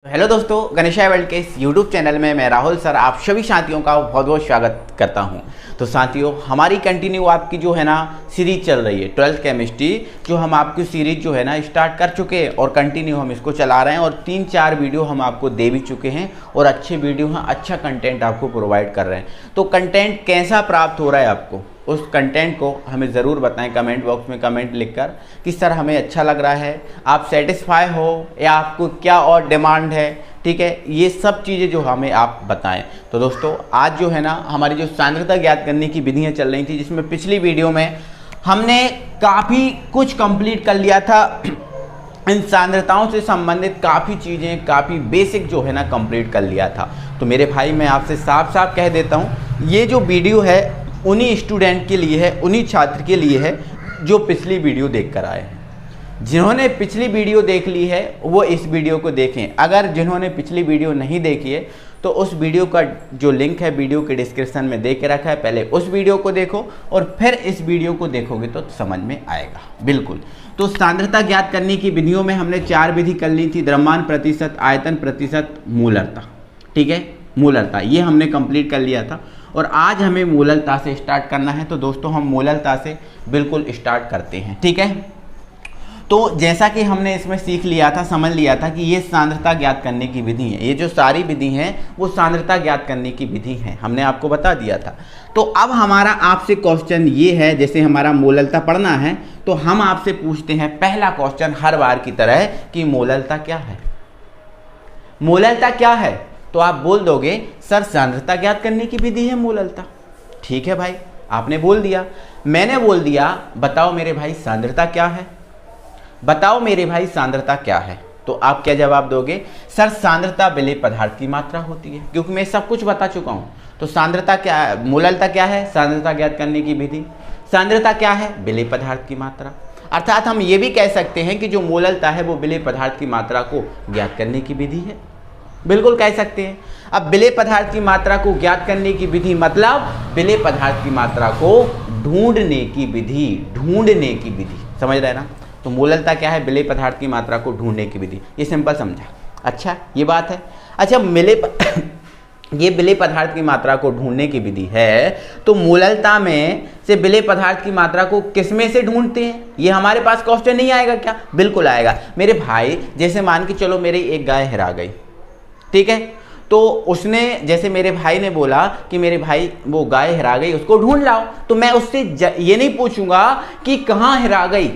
Hello दोस्तों, गणेशाय world के इस यूट्यूब चैनल में मैं राहुल सर आप सभी साथियों का बहुत बहुत स्वागत करता हूं। तो साथियों, हमारी कंटिन्यू आपकी जो है ना सीरीज चल रही है 12th केमिस्ट्री, जो हम आपकी सीरीज जो है ना स्टार्ट कर चुके हैं और कंटिन्यू हम इसको चला रहे हैं और 3-4 वीडियो हम आपको दे भी चुके हैं और अच्छे वीडियो हैं, अच्छा कंटेंट आपको प्रोवाइड कर रहे हैं। तो कंटेंट कैसा प्राप्त हो रहा है आपको, उस कंटेंट को हमें ज़रूर बताएं कमेंट बॉक्स में कमेंट लिखकर कि सर हमें अच्छा लग रहा है, आप सेटिस्फाई हो या आपको क्या और डिमांड है। ठीक है, ये सब चीज़ें जो हमें आप बताएं। तो दोस्तों, आज जो है ना हमारी जो सांद्रता ज्ञात करने की विधियाँ चल रही थी, जिसमें पिछली वीडियो में हमने काफ़ी कुछ कंप्लीट कर लिया था। इन सांद्रताओं से संबंधित काफ़ी चीज़ें, काफ़ी बेसिक जो है ना कंप्लीट कर लिया था। तो मेरे भाई, मैं आपसे साफ साफ कह देता हूँ, ये जो वीडियो है उन्हीं स्टूडेंट के लिए है, उन्हीं छात्र के लिए है जो पिछली वीडियो देख कर आए हैं। जिन्होंने पिछली वीडियो देख ली है वो इस वीडियो को देखें। अगर जिन्होंने पिछली वीडियो नहीं देखी है तो उस वीडियो का जो लिंक है वीडियो के डिस्क्रिप्शन में दे के रखा है, पहले उस वीडियो को देखो और फिर इस वीडियो को देखोगे तो समझ में आएगा बिल्कुल। तो सांद्रता ज्ञात करने की विधियों में हमने 4 विधि कर ली थी, द्रव्यमान प्रतिशत, आयतन प्रतिशत, मूलरता। ठीक है, मूलरता ये हमने कंप्लीट कर लिया था और आज हमें मूललता से स्टार्ट करना है। तो दोस्तों, हम मूललता से बिल्कुल स्टार्ट करते हैं। ठीक है, तो जैसा कि हमने इसमें सीख लिया था, समझ लिया था कि ये सांद्रता ज्ञात करने की विधि है। ये जो सारी विधि हैं वो सांद्रता ज्ञात करने की विधि है, हमने आपको बता दिया था। तो अब हमारा आपसे क्वेश्चन ये है, जैसे हमारा मूललता पढ़ना है तो हम आपसे पूछते हैं पहला क्वेश्चन हर बार की तरह कि मूललता क्या है। मूललता क्या है तो आप बोल दोगे सर सांद्रता ज्ञात करने की विधि है मूललता। ठीक है भाई, आपने बोल दिया, मैंने बोल दिया बताओ मेरे भाई सांद्रता क्या है, बताओ मेरे भाई सांद्रता क्या है। तो आप क्या जवाब दोगे, सर सांद्रता विलेय पदार्थ की मात्रा होती है, क्योंकि मैं सब कुछ बता चुका हूं। तो सांद्रता क्या है, मूललता क्या है, सांद्रता ज्ञात करने की विधि। सांद्रता क्या है, विलेय पदार्थ की मात्रा। अर्थात हम ये भी कह सकते हैं कि जो मूललता है वो विलेय पदार्थ की मात्रा को ज्ञात करने की विधि है, बिल्कुल कह सकते हैं। अब विलेय पदार्थ की मात्रा को ज्ञात करने की विधि मतलब विलेय पदार्थ की मात्रा को ढूंढने की विधि, ढूंढने की विधि, समझ रहे ना। तो मूललता क्या है, विलेय पदार्थ की मात्रा को ढूंढने की विधि। ये सिंपल समझा। अच्छा, ये बात है। अच्छा, ये विलेय पदार्थ की मात्रा को ढूंढने की विधि है, तो मूललता में से विलेय पदार्थ की मात्रा को किसमें से ढूंढते हैं, ये हमारे पास क्वेश्चन नहीं आएगा क्या? बिल्कुल आएगा मेरे भाई। जैसे मान के चलो मेरी एक गाय हेरा गई, ठीक है, तो उसने, जैसे मेरे भाई ने बोला कि मेरे भाई वो गाय हेरा गई, उसको ढूंढ लाओ, तो मैं उससे ये नहीं पूछूंगा कि कहाँ हेरा गई,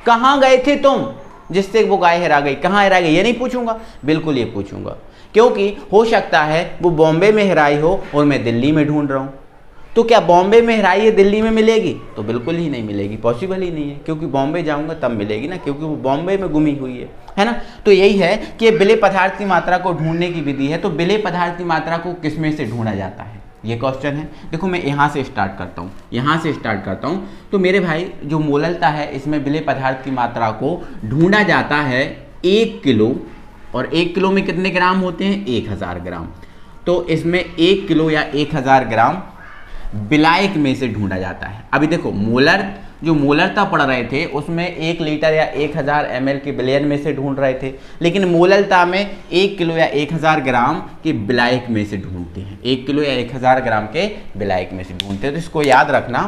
कहाँ गए थे तुम जिससे वो गाय हेरा गई, कहाँ हेरा गई, ये नहीं पूछूंगा। बिल्कुल ये पूछूंगा, क्योंकि हो सकता है वो बॉम्बे में हेराई हो और मैं दिल्ली में ढूंढ रहा हूं। तो क्या बॉम्बे में हेराई है दिल्ली में मिलेगी? तो बिल्कुल ही नहीं मिलेगी, पॉसिबल ही नहीं है, क्योंकि बॉम्बे जाऊंगा तब मिलेगी ना, क्योंकि वो बॉम्बे में गुमी हुई है ना। तो यही है कि विलेय पदार्थ की मात्रा को ढूंढने की विधि है। तो विलेय पदार्थ की मात्रा को किसमें से ढूंढा जाता है, ये क्वेश्चन है। देखो, मैं यहाँ से स्टार्ट करता हूँ, यहाँ से स्टार्ट करता हूँ। तो मेरे भाई, जो मूललता है इसमें विलेय पदार्थ की मात्रा को ढूंढा जाता है 1 किलो, और 1 किलो में कितने ग्राम होते हैं, 1000 ग्राम। तो इसमें 1 किलो या 1000 ग्राम विलायक में से ढूंढा जाता है। अभी देखो, जो मूललता पढ़ रहे थे उसमें 1 लीटर या 1000 ml के विलयन में से ढूंढ रहे थे, लेकिन मूललता में 1 किलो या 1000 ग्राम के विलायक में से ढूंढते हैं, 1 किलो या 1000 ग्राम के विलायक में से ढूंढते हैं। तो इसको याद रखना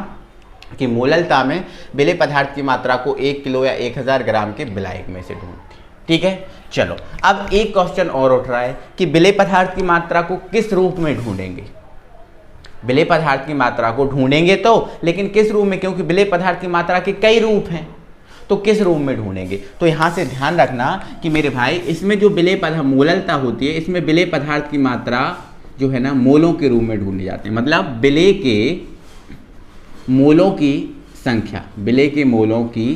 कि मूललता में विलेय पदार्थ की मात्रा को 1 किलो या 1000 ग्राम के विलायक में से ढूंढते हैं। ठीक है, चलो अब एक क्वेश्चन और उठ रहा है कि विलेय पदार्थ की मात्रा को किस रूप में ढूंढेंगे। विलेय पदार्थ की मात्रा को ढूंढेंगे तो, लेकिन किस रूप में, क्योंकि विलेय पदार्थ की मात्रा के कई रूप हैं, तो किस रूप में ढूंढेंगे। तो यहां से ध्यान रखना कि मेरे भाई, इसमें जो विलेय पदार्थ मूललता होती है, इसमें विलेय पदार्थ की मात्रा जो है ना मोलों के रूप में ढूंढे जाते हैं। मतलब विलेय के मोलों की संख्या, विलेय के मोलों की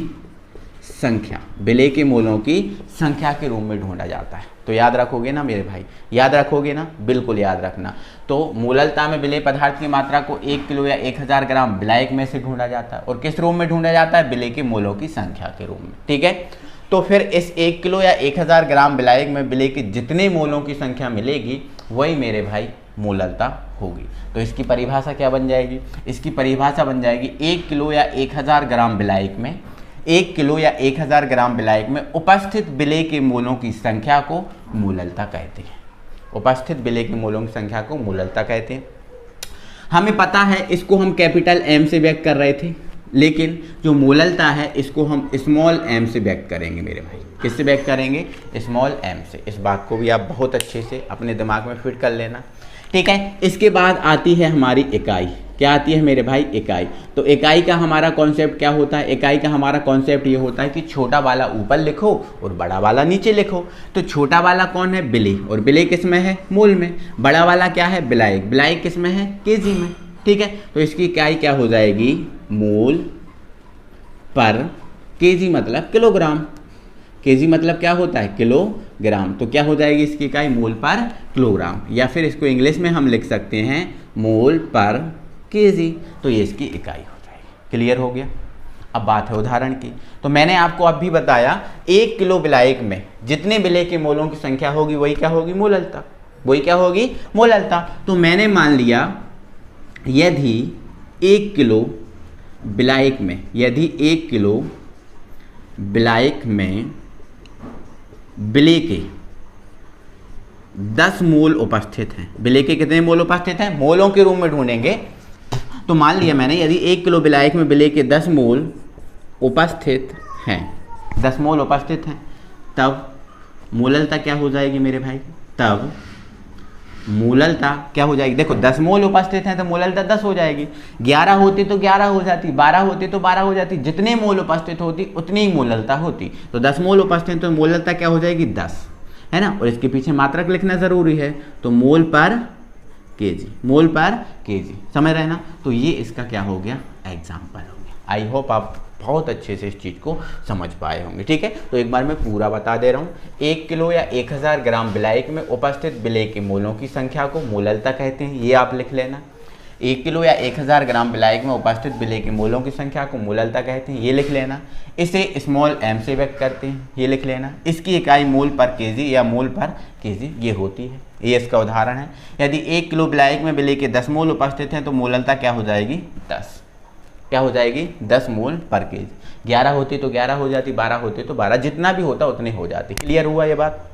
संख्या, विलेय के मोलों की संख्या के रूप में ढूंढा जाता है। तो याद रखोगे ना मेरे भाई, याद रखोगे ना, बिल्कुल याद रखना। तो मूललता में विलेय पदार्थ की मात्रा को 1 किलो या 1000 ग्राम विलायक में से ढूंढा जाता है, और किस रूप में ढूंढा जाता है, विलेय के मोलों की संख्या के रूप में। ठीक है, तो फिर इस 1 किलो या 1000 ग्राम विलायक में विलेय के जितने मोलों की संख्या मिलेगी वही मेरे भाई मूललता होगी। तो इसकी परिभाषा क्या बन जाएगी, इसकी परिभाषा बन जाएगी 1 किलो या 1000 ग्राम विलायक में 1 किलो या 1000 ग्राम विलायक में उपस्थित विलेय के मोलों की संख्या को मोललता कहते हैं। उपस्थित विलेय के मोलों की संख्या को मोललता कहते हैं। हमें पता है इसको हम कैपिटल M से व्यक्त कर रहे थे, लेकिन जो मोललता है इसको हम स्मॉल m से व्यक्त करेंगे मेरे भाई। किससे व्यक्त करेंगे? स्मॉल m से। इस बात को भी आप बहुत अच्छे से अपने दिमाग में फिट कर लेना, ठीक है। इसके बाद आती है हमारी इकाई। क्या आती है मेरे भाई? इकाई। तो इकाई का हमारा कॉन्सेप्ट क्या होता है? इकाई का हमारा कॉन्सेप्ट ये होता है कि छोटा वाला ऊपर लिखो और बड़ा वाला नीचे लिखो। तो छोटा वाला कौन है? विलेय, और विलेय किस में है? मोल में। बड़ा वाला क्या है? विलायक। विलायक किस में है? केजी में, ठीक है। तो इसकी इकाई क्या हो जाएगी? मोल पर केजी मतलब किलोग्राम। केजी मतलब क्या होता है? किलोग्राम। तो क्या हो जाएगी इसकी इकाई? मोल पर किलोग्राम, या फिर इसको इंग्लिश में हम लिख सकते हैं मोल पर केजी। तो ये इसकी इकाई हो जाएगी। क्लियर हो गया? अब बात है उदाहरण की। तो मैंने आपको अभी बताया 1 किलो विलायक में जितने विलेय के मोलों की संख्या होगी वही क्या होगी? मोललता। वही क्या होगी? मोललता। तो मैंने मान लिया यदि 1 किलो विलायक में, यदि 1 किलो विलायक में विलेय के 10 मोल उपस्थित हैं। विलेय के कितने मोल उपस्थित हैं? मोलों के रूप में ढूंढेंगे। तो मान लिया मैंने यदि 1 किलो विलायक में विलेय के 10 मोल उपस्थित हैं, 10 मोल उपस्थित हैं, तब मोललता क्या हो जाएगी मेरे भाई? तब मोललता क्या हो जाएगी? देखो 10 मोल उपस्थित हैं तो मोललता 10 हो जाएगी। 11 होती तो 11 हो जाती, 12 होती तो 12 हो जाती। जितने मोल उपस्थित होती उतनी ही मोललता होती। तो 10 मोल उपस्थित तो मोललता क्या हो जाएगी? 10, है ना। और इसके पीछे मात्रक लिखना जरूरी है, तो मोल पर केजी। मोल पर केजी, समझ रहे ना। तो ये इसका क्या हो गया? एग्जाम्पल हो गया। आई होप आप बहुत अच्छे से इस चीज़ को समझ पाए होंगे, ठीक है। तो एक बार मैं पूरा बता दे रहा हूँ। 1 किलो या 1000 ग्राम विलायक में उपस्थित विलेय के मोलों की संख्या को मोललता कहते हैं। ये आप लिख लेना। 1 किलो या 1000 ग्राम विलायक में उपस्थित विलेय के मोलों की संख्या को मोललता कहते हैं। ये लिख लेना। इसे स्मॉल m से व्यक्त करते हैं। ये लिख लेना। इसकी इकाई मोल पर केजी या मोल पर केजी ये होती है। ये इसका उदाहरण है। यदि 1 किलो विलायक में विलेय के 10 मोल उपस्थित हैं तो मोललता क्या हो जाएगी? 10। क्या हो जाएगी? 10 मोल पर केजी। 11 होती तो 11 हो जाती, 12 होती तो 12, जितना भी होता उतने हो जाती। क्लियर हुआ ये बात?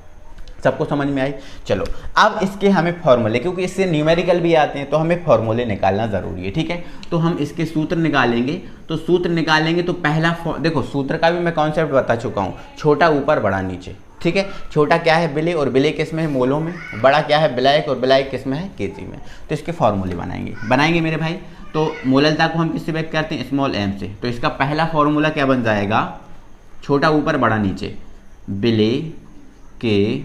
सबको समझ में आई? चलो अब इसके हमें फॉर्मूले, क्योंकि इससे न्यूमेरिकल भी आते हैं तो हमें फॉर्मूले निकालना ज़रूरी है, ठीक है। तो हम इसके सूत्र निकालेंगे। तो सूत्र निकालेंगे तो पहला देखो सूत्र का भी मैं कॉन्सेप्ट बता चुका हूँ। छोटा ऊपर बड़ा नीचे, ठीक है। छोटा क्या है? विलेय, और विलेय किस में है? मोलों में। बड़ा क्या है? विलायक, और विलायक किस में है? केजी में। तो इसके फॉर्मूले बनाएंगे मेरे भाई। तो मोललता को हम किससे व्यक्त करते हैं? स्मॉल m से। तो इसका पहला फॉर्मूला क्या बन जाएगा? छोटा ऊपर बड़ा नीचे, विलेय के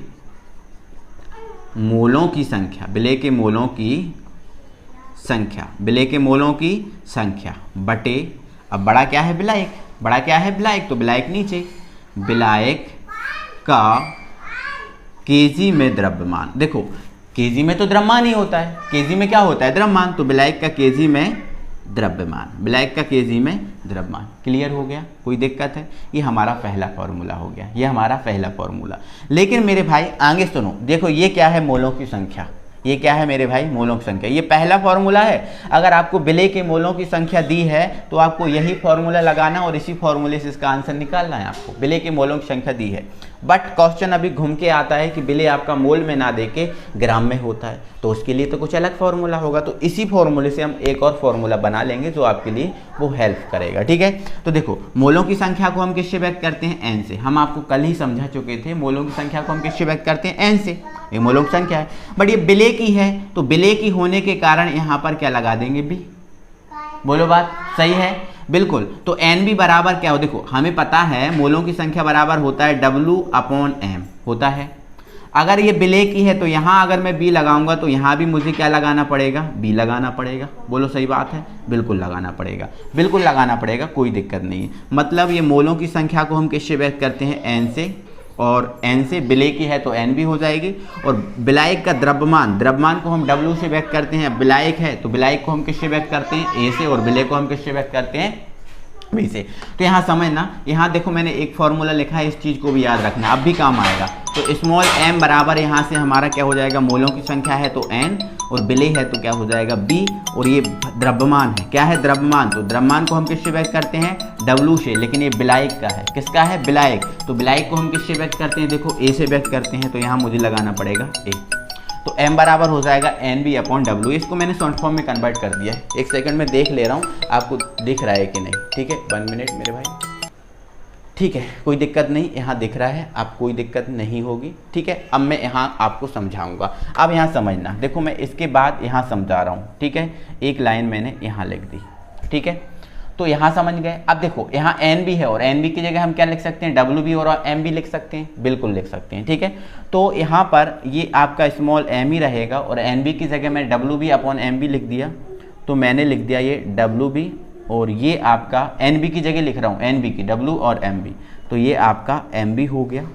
मोलों की संख्या, विलेय के मोलों की संख्या, विलेय के मोलों की संख्या बटे, अब बड़ा क्या है? विलायक। बड़ा क्या है? विलायक। तो विलायक नीचे, विलायक का केजी में द्रव्यमान। देखो केजी में तो द्रव्यमान ही होता है, केजी में क्या होता है? द्रव्यमान। तो विलायक का केजी में द्रव्यमान, विलायक का केजी में द्रव्यमान। क्लियर हो गया? कोई दिक्कत है? ये हमारा पहला फॉर्मूला हो गया। ये हमारा पहला फॉर्मूला। लेकिन मेरे भाई आगे सुनो, देखो ये क्या है? मोलों की संख्या। ये क्या है मेरे भाई? मोलों की संख्या। ये पहला फॉर्मूला है। अगर आपको विलेय के मोलों की संख्या दी है तो आपको यही फॉर्मूला लगाना और इसी फॉर्मूले से इसका आंसर निकालना है आपको। विलेय के मोलों की संख्या दी है, बट क्वेश्चन अभी घूम के आता है कि विलेय आपका मोल में ना देके ग्राम में होता है, तो उसके लिए तो कुछ अलग फॉर्मूला होगा। तो इसी फॉर्मूले से हम एक और फॉर्मूला बना लेंगे जो आपके लिए वो हेल्प करेगा, ठीक है। तो देखो मोलों की संख्या को हम किससे व्यक्त करते हैं? n से। हम आपको कल ही समझा चुके थे, मोलों की संख्या को हम किससे व्यक्त करते हैं? n से। ये मोलों की संख्या है, बट ये विलेय की है, तो विलेय की होने के कारण यहाँ पर क्या लगा देंगे? b। बोलो बात सही है? बिल्कुल। तो n भी बराबर क्या हो? देखो हमें पता है मोलों की संख्या बराबर होता है W/m होता है। अगर ये विलेय की है तो यहाँ अगर मैं b लगाऊंगा तो यहाँ भी मुझे क्या लगाना पड़ेगा? b लगाना पड़ेगा। बोलो सही बात है? बिल्कुल लगाना पड़ेगा, बिल्कुल लगाना पड़ेगा, कोई दिक्कत नहीं है। मतलब ये मोलों की संख्या को हम किससे व्यक्त करते हैं? n से, और n से। विलेय की है तो n भी हो जाएगी। और विलायक का द्रव्यमान, द्रव्यमान को हम W से व्यक्त करते हैं। विलायक है तो विलायक को हम किससे व्यक्त करते हैं? a से, और विलेय को हम किससे व्यक्त करते हैं? बी से। तो यहाँ समझना, यहाँ देखो मैंने एक फॉर्मूला लिखा है, इस चीज़ को भी याद रखना, अब भी काम आएगा। तो स्मॉल m बराबर यहाँ से हमारा क्या हो जाएगा, मोलों की संख्या है तो n, और विलेय है तो क्या हो जाएगा b, और ये द्रव्यमान है, क्या है द्रव्यमान, तो द्रव्यमान को हम किससे व्यक्त करते हैं, w से, लेकिन ये विलायक का है, किसका है, विलायक, तो विलायक को हम किससे व्यक्त करते हैं, देखो a से व्यक्त करते हैं, तो यहाँ मुझे लगाना पड़ेगा a। तो m बराबर हो जाएगा NB/W। इसको मैंने शॉर्ट फॉर्म में कन्वर्ट कर दिया है, एक सेकंड में देख ले रहा हूँ आपको दिख रहा है कि नहीं, ठीक है, 1 मिनट मेरे भाई, ठीक है, कोई दिक्कत नहीं, यहाँ दिख रहा है, आप कोई दिक्कत नहीं होगी, ठीक है। अब मैं यहाँ आपको समझाऊंगा, अब यहाँ समझना, देखो मैं इसके बाद यहाँ समझा रहा हूँ, ठीक है, एक लाइन मैंने यहाँ लिख दी, ठीक है, तो यहाँ समझ गए। अब देखो यहाँ NB है और NB की जगह हम क्या लिख सकते हैं, WB और MB लिख सकते हैं, बिल्कुल लिख सकते हैं, ठीक है। तो यहाँ पर ये आपका स्मॉल m ही रहेगा और NB की जगह मैं WB/MB लिख दिया, तो मैंने लिख दिया ये WB, और ये आपका NB की जगह लिख रहा हूँ, NB की W और MB, तो ये आपका MB हो गया।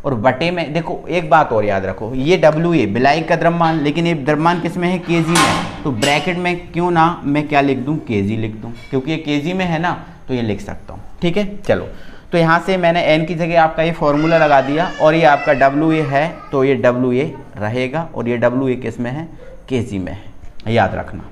और बटे में देखो एक बात और याद रखो, ये WA विलायक का द्रव्यमान, लेकिन ये द्रव्यमान किस में है, kg में, तो ब्रैकेट में क्यों ना मैं क्या लिख दूँ, kg लिख दूँ, क्योंकि ये kg में है ना, तो ये लिख सकता हूँ, ठीक है। चलो, तो यहाँ से मैंने n की जगह आपका ये फॉर्मूला लगा दिया, और ये आपका WA है तो ये WA रहेगा, और ये WA किस में है, kg में है, याद रखना।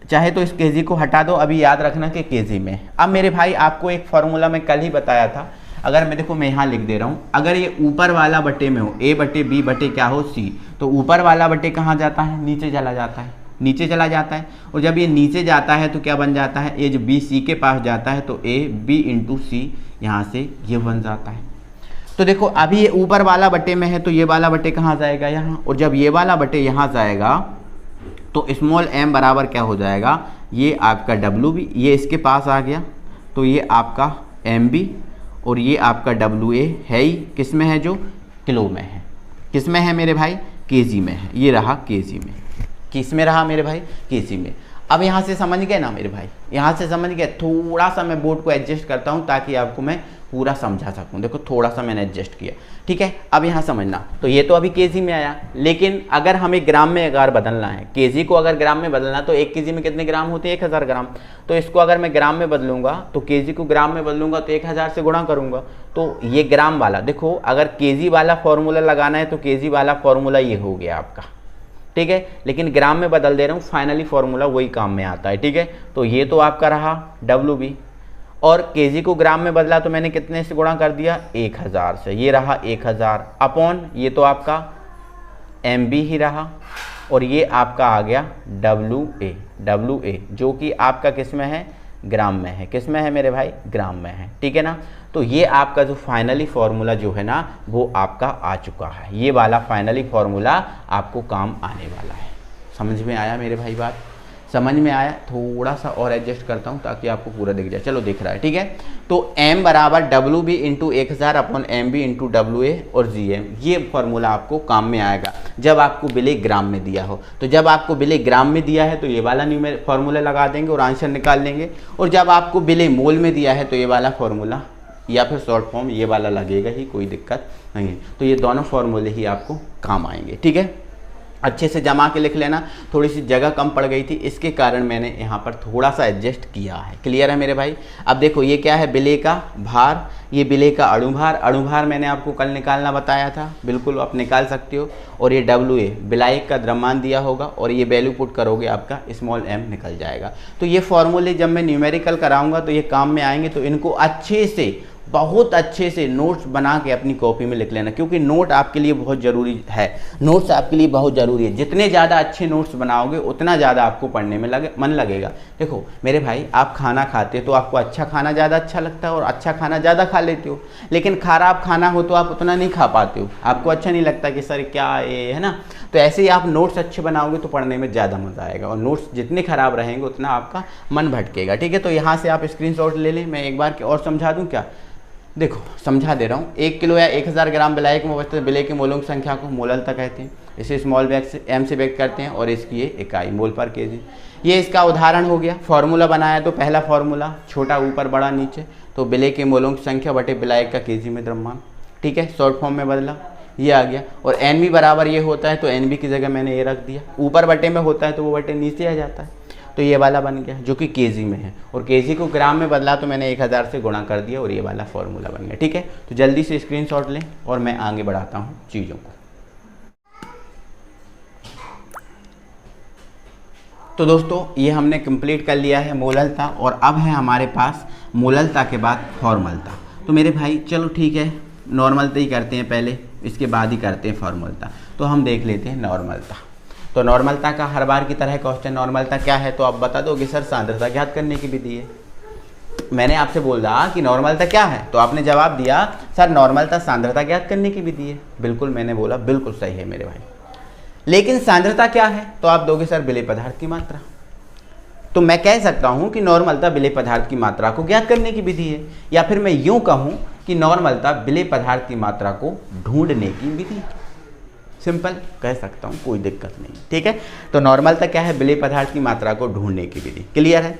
चाहे तो इस kg को हटा दो, अभी याद रखना कि kg में। अब मेरे भाई आपको एक फार्मूला मैं कल ही बताया था, अगर मैं देखो मैं यहाँ लिख दे रहा हूँ, अगर ये ऊपर वाला बटे में हो, A/B बटे क्या हो C, तो ऊपर वाला बटे कहाँ जाता है, नीचे चला जाता है, नीचे चला जाता है, और जब ये नीचे जाता है तो क्या बन जाता है, ये जो B C के पास जाता है तो AB × C यहाँ से ये बन जाता है। तो देखो अभी ये ऊपर वाला बटे में है तो ये वाला बटे कहाँ जाएगा, यहाँ, और जब ये वाला बटे यहाँ जाएगा तो स्मॉल m बराबर क्या हो जाएगा, ये आपका WB, ये इसके पास आ गया, तो ये आपका MB, और ये आपका WA है ही किस में है, जो किलो में है, किस में है मेरे भाई, kg में है, ये रहा kg में, किस में रहा मेरे भाई, kg में। अब यहाँ से समझ गए ना मेरे भाई, यहाँ से समझ गए। थोड़ा सा मैं बोर्ड को एडजस्ट करता हूँ ताकि आपको मैं पूरा समझा सकूँ, देखो थोड़ा सा मैंने एडजस्ट किया, ठीक है। अब यहाँ समझना, तो ये तो अभी kg में आया, लेकिन अगर हमें ग्राम में अगर बदलना है, kg को अगर ग्राम में बदलना, तो 1 kg में कितने ग्राम होते हैं, 1000 ग्राम, तो इसको अगर मैं ग्राम में बदलूंगा, तो kg को ग्राम में बदलूंगा तो 1000 से गुणा करूंगा, तो ये ग्राम वाला, देखो अगर kg वाला फॉर्मूला लगाना है तो kg वाला फॉर्मूला ये हो गया आपका, ठीक है, लेकिन ग्राम में बदल दे रहा हूँ, फाइनली फॉर्मूला वही काम में आता है, ठीक है। तो ये तो आपका रहा WB, और kg को ग्राम में बदला तो मैंने कितने से गुणा कर दिया, 1000 से, ये रहा 1000 अपॉन, ये तो आपका MB ही रहा, और ये आपका आ गया WA जो कि आपका किस में है, ग्राम में है, किस में है मेरे भाई, ग्राम में है, ठीक है ना। तो ये आपका जो फाइनली फॉर्मूला जो है ना वो आपका आ चुका है, ये वाला फाइनली फॉर्मूला आपको काम आने वाला है। समझ में आया मेरे भाई बात, समझ में आया, थोड़ा सा और एडजस्ट करता हूँ ताकि आपको पूरा दिख जाए, चलो दिख रहा है, ठीक है। तो m बराबर WB × 1000 अपॉन MB × WA और GM, ये फॉर्मूला आपको काम में आएगा जब आपको विलेय ग्राम में दिया हो। तो जब आपको विलेय ग्राम में दिया है तो ये वाला न्यूमेरिक फॉर्मूला लगा देंगे और आंसर निकाल लेंगे, और जब आपको विलेय मोल में दिया है तो ये वाला फॉर्मूला या फिर शॉर्ट फॉर्म ये वाला लगेगा ही, कोई दिक्कत नहीं है। तो ये दोनों फॉर्मूले ही आपको काम आएंगे, ठीक है। अच्छे से जमा के लिख लेना, थोड़ी सी जगह कम पड़ गई थी इसके कारण मैंने यहाँ पर थोड़ा सा एडजस्ट किया है, क्लियर है मेरे भाई। अब देखो ये क्या है, विलेय का भार, ये विलेय का अणुभार, अणुभार मैंने आपको कल निकालना बताया था, बिल्कुल आप निकाल सकते हो, और ये WA विलायक का द्रव्यमान दिया होगा, और ये वैल्यू पुट करोगे आपका स्मॉल m निकल जाएगा। तो ये फॉर्मूले जब मैं न्यूमेरिकल कराऊंगा तो ये काम में आएंगे, तो इनको अच्छे से बहुत अच्छे से नोट्स बना के अपनी कॉपी में लिख लेना, क्योंकि नोट आपके लिए बहुत ज़रूरी है, नोट्स आपके लिए बहुत ज़रूरी है। जितने ज़्यादा अच्छे नोट्स बनाओगे उतना ज़्यादा आपको पढ़ने में मन लगेगा। देखो मेरे भाई, आप खाना खाते हो तो आपको अच्छा खाना ज़्यादा अच्छा लगता है और अच्छा खाना ज़्यादा खा लेते हो, लेकिन खराब खाना हो तो आप उतना नहीं खा पाते हो, आपको अच्छा नहीं लगता कि सर क्या ये है ना। तो ऐसे ही आप नोट्स अच्छे बनाओगे तो पढ़ने में ज़्यादा मज़ा आएगा, और नोट्स जितने खराब रहेंगे उतना आपका मन भटकेगा, ठीक है। तो यहाँ से आप स्क्रीनशॉट ले लें, मैं एक बार और समझा दूँ क्या, देखो समझा दे रहा हूँ। 1 किलो या 1000 ग्राम विलायक में उपस्थित विलेय के मोलों की संख्या को मोललता कहते हैं, इसे स्मॉल m से व्यक्त करते हैं, और इसकी ये इकाई मोल पर kg। ये इसका उदाहरण हो गया। फॉर्मूला बनाया तो पहला फॉर्मूला छोटा ऊपर बड़ा नीचे, तो विलेय के मोलों की संख्या बटे विलायक का kg में द्रव्यमान, ठीक है, शॉर्ट फॉर्म में बदला, ये आ गया। और NB बराबर ये होता है तो NB की जगह मैंने ये रख दिया, ऊपर बटे में होता है तो वो बटे नीचे आ जाता है। तो ये वाला बन गया जो कि केजी में है, और केजी को ग्राम में बदला तो मैंने 1000 से गुणा कर दिया और ये वाला फॉर्मूला बन गया। ठीक है, तो जल्दी से स्क्रीनशॉट लें और मैं आगे बढ़ाता हूँ चीज़ों को। तो दोस्तों ये हमने कंप्लीट कर लिया है मोललता, और अब है हमारे पास मोललता के बाद फॉर्मलता। तो मेरे भाई चलो ठीक है, नॉर्मलता ही करते हैं पहले, इसके बाद ही करते हैं फॉर्मलता। तो हम देख लेते हैं नॉर्मलता। तो नॉर्मलता का हर बार की तरह क्वेश्चन, नॉर्मलता क्या है तो आप बता दोगे सर सांद्रता ज्ञात करने की विधि है। मैंने आपसे बोला कि नॉर्मलता क्या है, तो आपने जवाब दिया सर नॉर्मलता सांद्रता ज्ञात करने की विधि है। बिल्कुल, मैंने बोला बिल्कुल सही है मेरे भाई, लेकिन सांद्रता क्या है तो आप दोगे सर विलेय पदार्थ की मात्रा। तो मैं कह सकता हूं कि नॉर्मलता विलेय पदार्थ की मात्रा को ज्ञात करने की विधि है, या फिर मैं यूं कहूं कि नॉर्मलता विलेय पदार्थ की मात्रा को ढूंढने की विधि। सिंपल कह सकता हूं, कोई दिक्कत नहीं। ठीक है, तो नॉर्मलता क्या है, विलेय पदार्थ की मात्रा को ढूंढने की विधि। क्लियर है।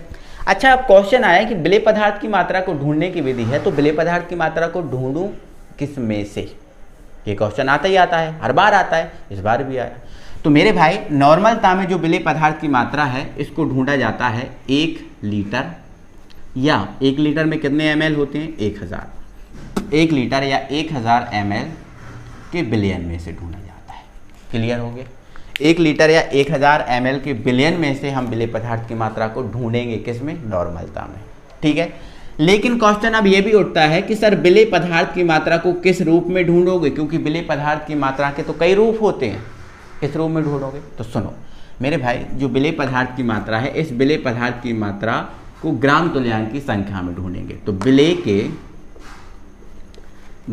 अच्छा, अब क्वेश्चन आया कि विलेय पदार्थ की मात्रा को ढूंढने की विधि है, तो विलेय पदार्थ की मात्रा को ढूंढूं किस में से, ये क्वेश्चन आता ही आता है, हर बार आता है, इस बार भी आया। तो मेरे भाई नॉर्मलता में जो विलेय पदार्थ की मात्रा है इसको ढूंढा जाता है 1 लीटर, या 1 लीटर में कितने ml होते हैं 1000, 1 लीटर या 1000 ml के बिलियन में से ढूंढा जाता है। क्लियर हो गया। 1 लीटर या 1000 ml के बिलियन में से हम विलेय पदार्थ की मात्रा को ढूंढेंगे किसमें, नॉर्मलता में। ठीक है, लेकिन क्वेश्चन अब ये भी उठता है कि सर विलेय पदार्थ की मात्रा को किस रूप में ढूंढोगे, क्योंकि विलेय पदार्थ की मात्रा के तो कई रूप होते हैं, किस रूप में ढूंढोगे। तो सुनो मेरे भाई, जो विलेय पदार्थ की मात्रा है, इस विलेय पदार्थ की मात्रा को ग्राम तुल्यांक की संख्या में ढूंढेंगे। तो विलेय के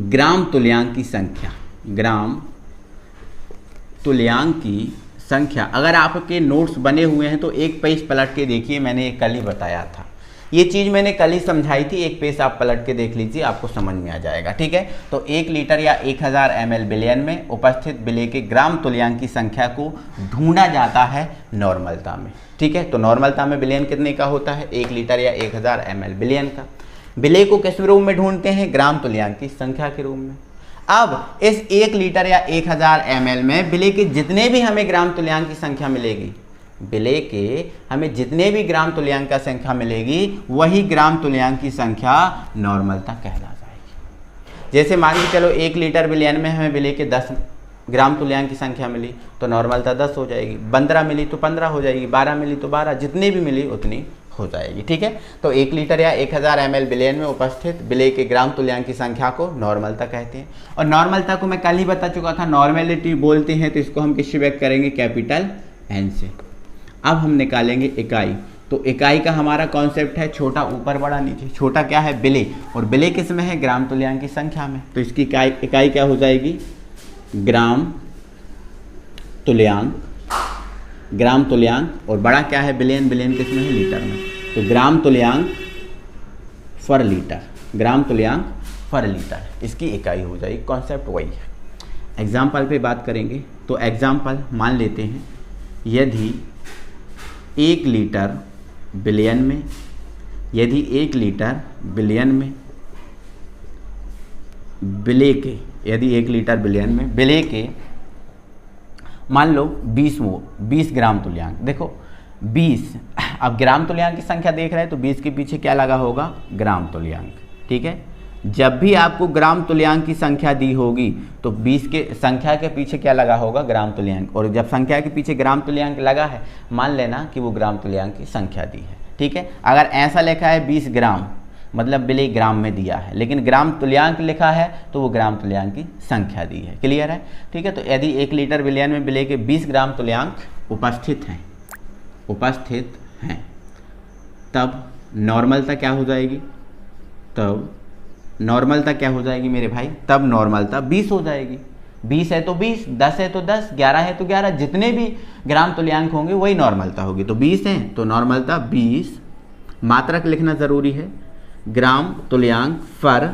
ग्राम तुल्यांक की संख्या, ग्राम तुल्यांक की संख्या, अगर आपके नोट्स बने हुए हैं तो एक पेज पलट के देखिए, मैंने ये कल ही बताया था, ये चीज़ मैंने कल ही समझाई थी, एक पेज आप पलट के देख लीजिए, आपको समझ में आ जाएगा। ठीक है, तो 1 लीटर या 1000 ml बिलियन में उपस्थित विलेय के ग्राम तुल्यांक की संख्या को ढूंढा जाता है नॉर्मलता में। ठीक है, तो नॉर्मलता में बिलियन कितने का होता है, 1 लीटर या 1000 ml बिलियन का। विलेय को किस रूप में ढूंढते हैं, ग्राम तुल्यांक की संख्या के रूप में। अब इस 1 लीटर या 1000 ml में विलेय के जितने भी हमें ग्राम तुल्यांक की संख्या मिलेगी, विलेय के हमें जितने भी ग्राम तुल्यांक का संख्या मिलेगी, वही ग्राम तुल्यांक की संख्या नॉर्मलता कहला जाएगी। जैसे मान के चलो 1 लीटर बिलियन में हमें विलेय के 10 ग्राम तुल्यांक की संख्या मिली तो नॉर्मलता 10 हो जाएगी, 15 मिली तो 15 हो जाएगी, 12 मिली तो 12, जितनी भी मिली उतनी हो जाएगी। ठीक है, तो 1 लीटर या 1000 ml बिलियन में उपस्थित विलेय के ग्राम तुल्यांक की संख्या को नॉर्मलता कहते हैं। और नॉर्मलता को मैं कल ही बता चुका था, नॉर्मेलिटी बोलते हैं, तो इसको हम किससे व्यक्त करेंगे, कैपिटल N से। अब हम निकालेंगे इकाई। तो इकाई का हमारा कॉन्सेप्ट है छोटा ऊपर बड़ा नीचे। छोटा क्या है, विलेय, और विलेय किस में है, ग्राम तुल्यांक की संख्या में। तो इसकी इकाई क्या हो जाएगी, ग्राम तुल्यांक, ग्राम तुल्यांक, और बड़ा क्या है, बिलियन, बिलियन किस में है, लीटर में। तो ग्राम तुल्यांक फॉर लीटर, ग्राम तुल्यांक फॉर लीटर, इसकी इकाई हो जाएगी। कॉन्सेप्ट वही है। एग्जाम्पल पे बात करेंगे, तो एग्जाम्पल मान लेते हैं, यदि 1 लीटर बिलियन में, यदि 1 लीटर बिलियन में विलेय के, यदि 1 लीटर बिलियन में विलेय के मान लो 20 ग्राम तुल्यांक, देखो 20, अब ग्राम तुल्यांक की संख्या देख रहे हैं तो 20 के पीछे क्या लगा होगा, ग्राम तुल्यांक। ठीक है, जब भी आपको ग्राम तुल्यांक की संख्या दी होगी तो 20 के संख्या के पीछे क्या लगा होगा, ग्राम तुल्यांक। और जब संख्या के पीछे ग्राम तुल्यांक लगा है, मान लेना कि वो ग्राम तुल्यांक की संख्या दी है। ठीक है, अगर ऐसा लिखा है 20 ग्राम, मतलब विलेय ग्राम में दिया है, लेकिन ग्राम तुल्यांक लिखा है तो वो ग्राम तुल्यांक की संख्या दी है। क्लियर है। ठीक है, तो यदि 1 लीटर बिलियन में विलेय के 20 ग्राम तुल्यांक उपस्थित हैं, तब नॉर्मलता क्या हो जाएगी, तब नॉर्मलता क्या हो जाएगी मेरे भाई, तब नॉर्मलता 20 हो जाएगी। 20 है तो 20, 10 है तो 10, 11 है तो 11, जितने भी ग्राम तुल्यांक होंगे वही नॉर्मलता होगी। तो 20 है तो नॉर्मलता 20, मात्रक लिखना जरूरी है, ग्राम तुल्यांक पर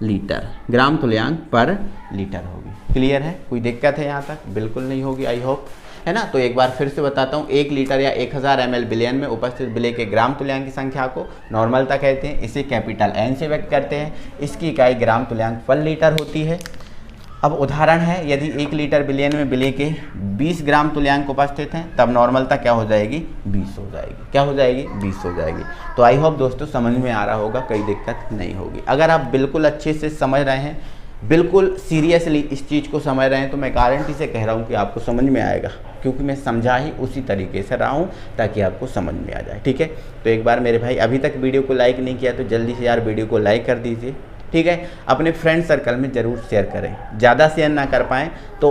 लीटर, ग्राम तुल्यांक पर लीटर होगी। क्लियर है, कोई दिक्कत है यहाँ तक, बिल्कुल नहीं होगी, आई होप, है ना। तो एक बार फिर से बताता हूँ, 1 लीटर या 1000 ml बिलियन में उपस्थित विलेय के ग्राम तुल्यांक की संख्या को नॉर्मलता कहते हैं, इसे कैपिटल N से व्यक्त करते हैं। इसकी इकाई ग्राम तुल्यांक पर लीटर होती है। अब उदाहरण है, यदि 1 लीटर विलयन में विलेय के 20 ग्राम तुल्यांक उपस्थित हैं तब नॉर्मलता क्या हो जाएगी, 20 हो जाएगी। क्या हो जाएगी, 20 हो जाएगी। तो आई होप दोस्तों समझ में आ रहा होगा, कोई दिक्कत नहीं होगी। अगर आप बिल्कुल अच्छे से समझ रहे हैं, बिल्कुल सीरियसली इस चीज़ को समझ रहे हैं, तो मैं गारंटी से कह रहा हूँ कि आपको समझ में आएगा, क्योंकि मैं समझा ही उसी तरीके से रहा हूँ ताकि आपको समझ में आ जाए। ठीक है, तो एक बार मेरे भाई अभी तक वीडियो को लाइक नहीं किया तो जल्दी से यार वीडियो को लाइक कर दीजिए। ठीक है, अपने फ्रेंड सर्कल में ज़रूर शेयर करें, ज़्यादा शेयर ना कर पाएँ तो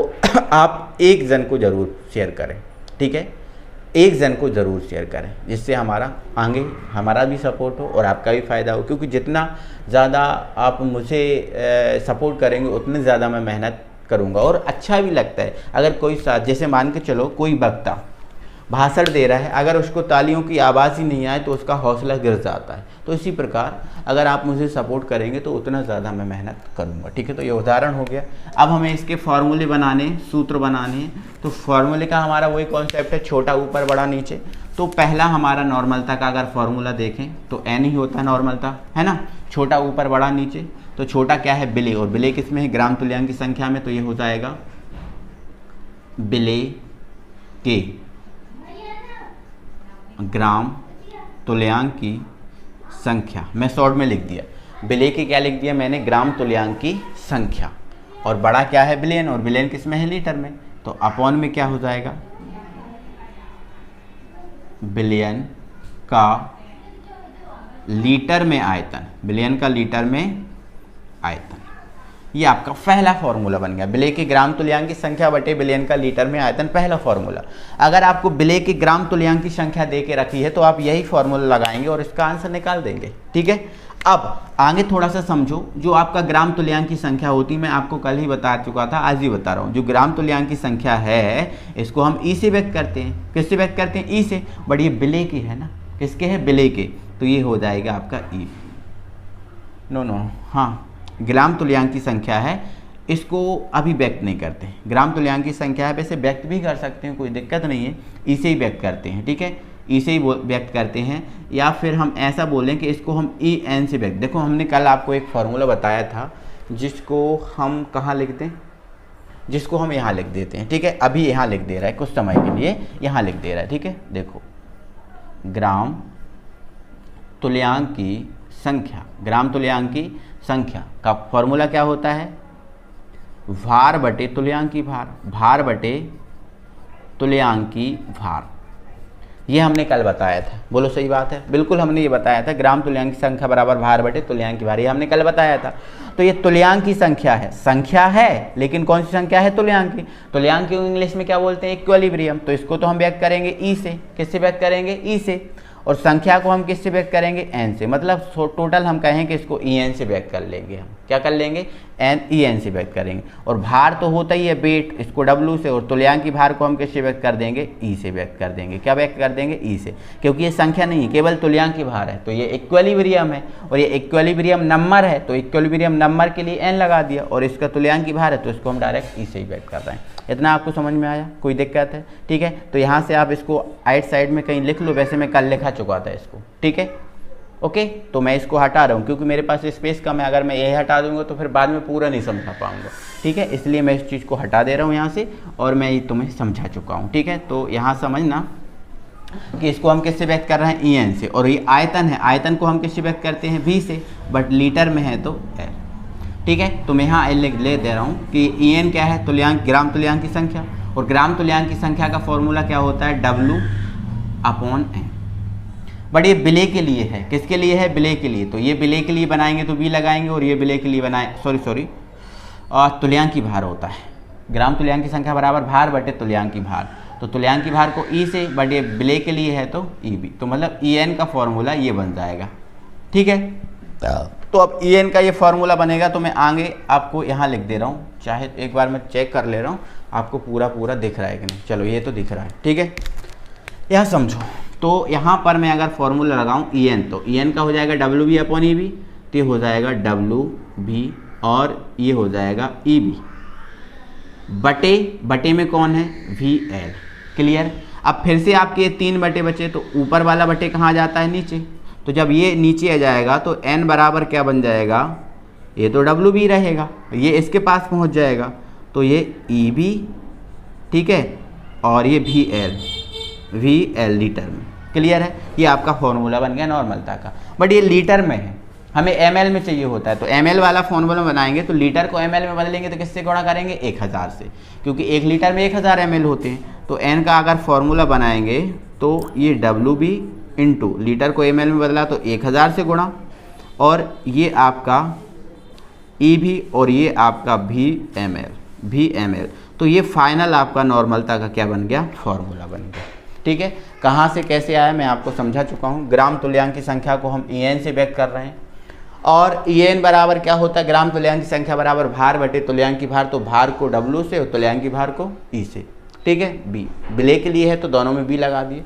आप एक जन को ज़रूर शेयर करें। ठीक है, एक जन को ज़रूर शेयर करें, जिससे हमारा भी सपोर्ट हो और आपका भी फ़ायदा हो, क्योंकि जितना ज़्यादा आप मुझे सपोर्ट करेंगे उतने ज़्यादा मैं मेहनत करूँगा और अच्छा भी लगता है। अगर कोई साथ, जैसे मान के चलो कोई वक्ता भाषण दे रहा है, अगर उसको तालियों की आवाज़ ही नहीं आए तो उसका हौसला गिर जाता है। तो इसी प्रकार अगर आप मुझे सपोर्ट करेंगे तो उतना ज़्यादा मैं मेहनत करूँगा। ठीक है, तो ये उदाहरण हो गया। अब हमें इसके फॉर्मूले बनाने, सूत्र बनाने हैं। तो फॉर्मूले का हमारा वही कॉन्सेप्ट है, छोटा ऊपर बड़ा नीचे। तो पहला हमारा नॉर्मलता का अगर फॉर्मूला देखें तो n ही होता है नॉर्मलता, है ना, छोटा ऊपर बड़ा नीचे। तो छोटा क्या है, विलेय, और विलेय किस में है, ग्राम तुल्यांक की संख्या में। तो ये हो जाएगा विलेय के ग्राम तुल्यांक की संख्या, मैं शॉर्ट में लिख दिया। विलेय की क्या लिख दिया मैंने, ग्राम तुल्यांक की संख्या। और बड़ा क्या है, विलयन, और विलयन किस में है, लीटर में। तो अपॉन में क्या हो जाएगा, विलयन का लीटर में आयतन, विलयन का लीटर में आयतन। ये आपका पहला फॉर्मूला बन गया, विलेय के ग्राम तुल्यांक की संख्या बटे विलयन का लीटर में आयतन, पहला फॉर्मूला। अगर आपको विलेय के ग्राम तुल्यांक की संख्या दे के रखी है तो आप यही फॉर्मूला लगाएंगे और इसका आंसर निकाल देंगे। ठीक है, अब आगे थोड़ा सा समझो। जो आपका ग्राम तुल्यांक की संख्या होती है, मैं आपको कल ही बता चुका था, आज ही बता रहा हूँ। जो ग्राम तुल्यांक की संख्या है इसको हम ई से व्यक्त करते हैं। किससे व्यक्त करते हैं, ई से। बट ये विलेय की है ना, किसके है, विलेय के। तो ये हो जाएगा आपका ई, हाँ, ग्राम तुल्यांक की संख्या है, इसको अभी व्यक्त नहीं करते हैं। ग्राम तुल्यांक की संख्या है, वैसे व्यक्त भी कर सकते हैं, कोई दिक्कत नहीं है, ई से ही व्यक्त करते हैं। ठीक है, ई से ही व्यक्त करते हैं। या फिर हम ऐसा बोलें कि इसको हम ई एन से व्यक्त। देखो हमने कल आपको एक फॉर्मूला बताया था जिसको हम कहाँ लिखते हैं, जिसको हम यहाँ लिख देते हैं। ठीक है, अभी यहाँ लिख दे रहा है, कुछ समय के लिए यहाँ लिख दे रहा है। ठीक है, देखो ग्राम तुल्यांक की संख्या, ग्राम तुल्यांक की संख्या का फॉर्मूला क्या होता है, भार बटे तुल्यांक की भार, भार बटे तुल्यांक की भार। ये हमने कल बताया था, बोलो सही बात है, बिल्कुल हमने ये बताया था, ग्राम तुल्यांक की संख्या बराबर भार बटे तुल्यांक की भार, ये हमने कल बताया था। तो ये तुल्यांक की संख्या है, लेकिन कौन सी संख्या है, तुल्यांक की। तुल्यांक की इंग्लिश में क्या बोलते हैं, इक्विलिब्रियम। तो इसको तो हम व्यक्त करेंगे ई से। किससे व्यक्त करेंगे, ई से। और संख्या को हम किससे व्यक्त करेंगे, एन से। मतलब टोटल हम कहें कि इसको ई एन से व्यक्त कर लेंगे। हम क्या कर लेंगे, एन ई एन से व्यक्त करेंगे। और भार तो होता ही है वेट, इसको डब्लू से। और तुल्यांक की भार को हम किससे व्यक्त कर देंगे, ई से व्यक्त कर देंगे। क्या व्यक्त कर देंगे, ई से, क्योंकि ये संख्या नहीं है, केवल तुल्यांक की भार है। तो ये इक्विलिब्रियम है और ये इक्विलिब्रियम नंबर है, तो इक्विलिब्रियम नंबर के लिए एन लगा दिया। और इसका तुल्यांक की भार है तो इसको हम डायरेक्ट ई से ही व्यक्त कर रहे हैं। इतना आपको समझ में आया, कोई दिक्कत है। ठीक है, तो यहाँ से आप इसको राइट साइड में कहीं लिख लो, वैसे मैं कल लिखा चुका था इसको। ठीक है, ओके, तो मैं इसको हटा रहा हूँ क्योंकि मेरे पास स्पेस कम है। अगर मैं ये हटा दूंगा तो फिर बाद में पूरा नहीं समझा पाऊंगा। ठीक है, इसलिए मैं इस चीज़ को हटा दे रहा हूँ यहाँ से, और मैं ये तुम्हें समझा चुका हूँ। ठीक है, तो यहाँ समझना कि इसको हम किससे व्यक्त कर रहे हैं, ई एन से। और ये आयतन है, आयतन को हम किससे व्यक्त करते हैं, वी से, बट लीटर में है तो एल। ठीक है, तो मैं यहाँ ले दे रहा हूँ कि ई एन क्या है, तुल्यांक, ग्राम तुल्यांक की संख्या। और ग्राम तुल्यांक की संख्या का फॉर्मूला क्या होता है, डब्लू अपॉन एन। बट ये विलेय के लिए है, किसके लिए है, विलेय के लिए। तो ये विलेय के लिए बनाएंगे तो वी लगाएंगे, और ये विलेय के लिए बनाए तुल्यांक की भार होता है। ग्राम तुल्यांक की संख्या बराबर भार बटे तुल्यांक की भार। तो तुल्यांक की भार को ई से, बट ये विलेय के लिए है तो ई बी। तो मतलब ई एन का फॉर्मूला ये बन जाएगा। ठीक है, तो अब ई एन का ये फॉर्मूला बनेगा, तो मैं आगे आपको यहाँ लिख दे रहा हूँ। चाहे एक बार मैं चेक कर ले रहा हूँ आपको पूरा दिख रहा है कि नहीं। चलो ये तो दिख रहा है। ठीक है, यहाँ समझो। तो यहाँ पर मैं अगर फॉर्मूला लगाऊँ ई एन, तो ई एन का हो जाएगा W B upon E B. तो ये हो जाएगा डब्ल्यू बी और ये हो जाएगा ई बी बटे में कौन है, वी एल। क्लियर। अब फिर से आपके 3 बटे बचे, तो ऊपर वाला बटे कहाँ जाता है, नीचे। तो जब ये नीचे आ जाएगा तो n बराबर क्या बन जाएगा, ये तो डब्ल्यू बी रहेगा, ये इसके पास पहुँच जाएगा। तो ये EB, ठीक है, और ये VL लीटर में। क्लियर है? ये आपका फॉर्मूला बन गया नॉर्मलता का, बट ये लीटर में है, हमें ml में चाहिए होता है। तो ml वाला फॉर्मूला बनाएंगे तो लीटर को ml में बदलेंगे तो किससे गुणा करेंगे? 1000 से, क्योंकि 1 लीटर में 1000 ml होते हैं। तो n का अगर फॉर्मूला बनाएंगे तो ये WB इंटू लीटर को ml में बदला तो 1000 से गुणा, और ये आपका EB और ये आपका VML। तो ये फाइनल आपका नॉर्मलता का क्या बन गया? फॉर्मूला बन गया। ठीक है, कहाँ से कैसे आया मैं आपको समझा चुका हूँ। ग्राम तुल्यांक की संख्या को हम EN से व्यक्त कर रहे हैं, और EN बराबर क्या होता है? ग्राम तुल्यांक की संख्या बराबर भार बटे तुल्यांक की भार। तो भार को W से और तुल्यांक की भार को E से। ठीक है, B विलय के लिए है तो दोनों में B लगा दिए।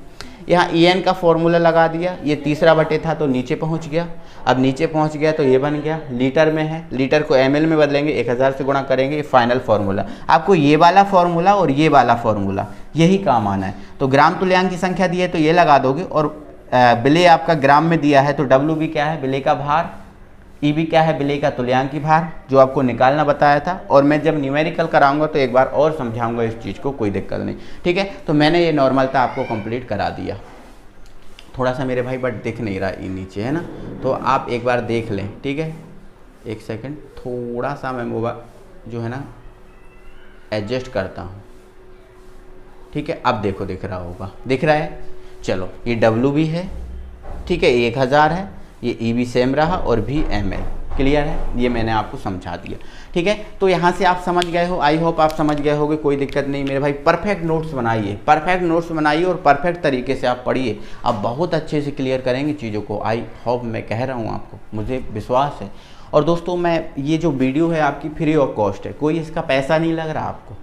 यहाँ EN का फॉर्मूला लगा दिया, ये तीसरा बटे था तो नीचे पहुँच गया। अब नीचे पहुँच गया तो ये बन गया, लीटर में है, लीटर को ml में बदलेंगे, 1000 से गुणा करेंगे, ये फाइनल फार्मूला। आपको ये वाला फार्मूला और ये वाला फार्मूला यही काम आना है। तो ग्राम तुल्यांक की संख्या दी है तो ये लगा दोगे, और विलय आपका ग्राम में दिया है तो WB क्या है? विलय का भार। EB क्या है? विलय का तुल्यांक की भार, जो आपको निकालना बताया था। और मैं जब न्यूमेरिकल कराऊंगा तो एक बार और समझाऊंगा इस चीज़ को, कोई दिक्कत नहीं। ठीक है, तो मैंने ये नॉर्मलता आपको कंप्लीट करा दिया। थोड़ा सा मेरे भाई बट दिख नहीं रहा ये नीचे, है ना, तो आप एक बार देख लें। ठीक है, एक सेकंड, थोड़ा सा मैं मोबाइल जो है ना एडजस्ट करता हूँ। ठीक है, अब देखो दिख रहा होगा, दिख रहा है। चलो, ये WB है, ठीक है, 1000 है, ये EB सेम रहा, और VML। क्लियर है? ये मैंने आपको समझा दिया। ठीक है, तो यहाँ से आप समझ गए हो, आई होप आप समझ गए होगे, कोई दिक्कत नहीं मेरे भाई। परफेक्ट नोट्स बनाइए, परफेक्ट नोट्स बनाइए और परफेक्ट तरीके से आप पढ़िए, आप बहुत अच्छे से क्लियर करेंगे चीज़ों को। आई होप, मैं कह रहा हूँ आपको, मुझे विश्वास है। और दोस्तों, मैं ये जो वीडियो है आपकी फ्री ऑफ कॉस्ट है, कोई इसका पैसा नहीं लग रहा आपको,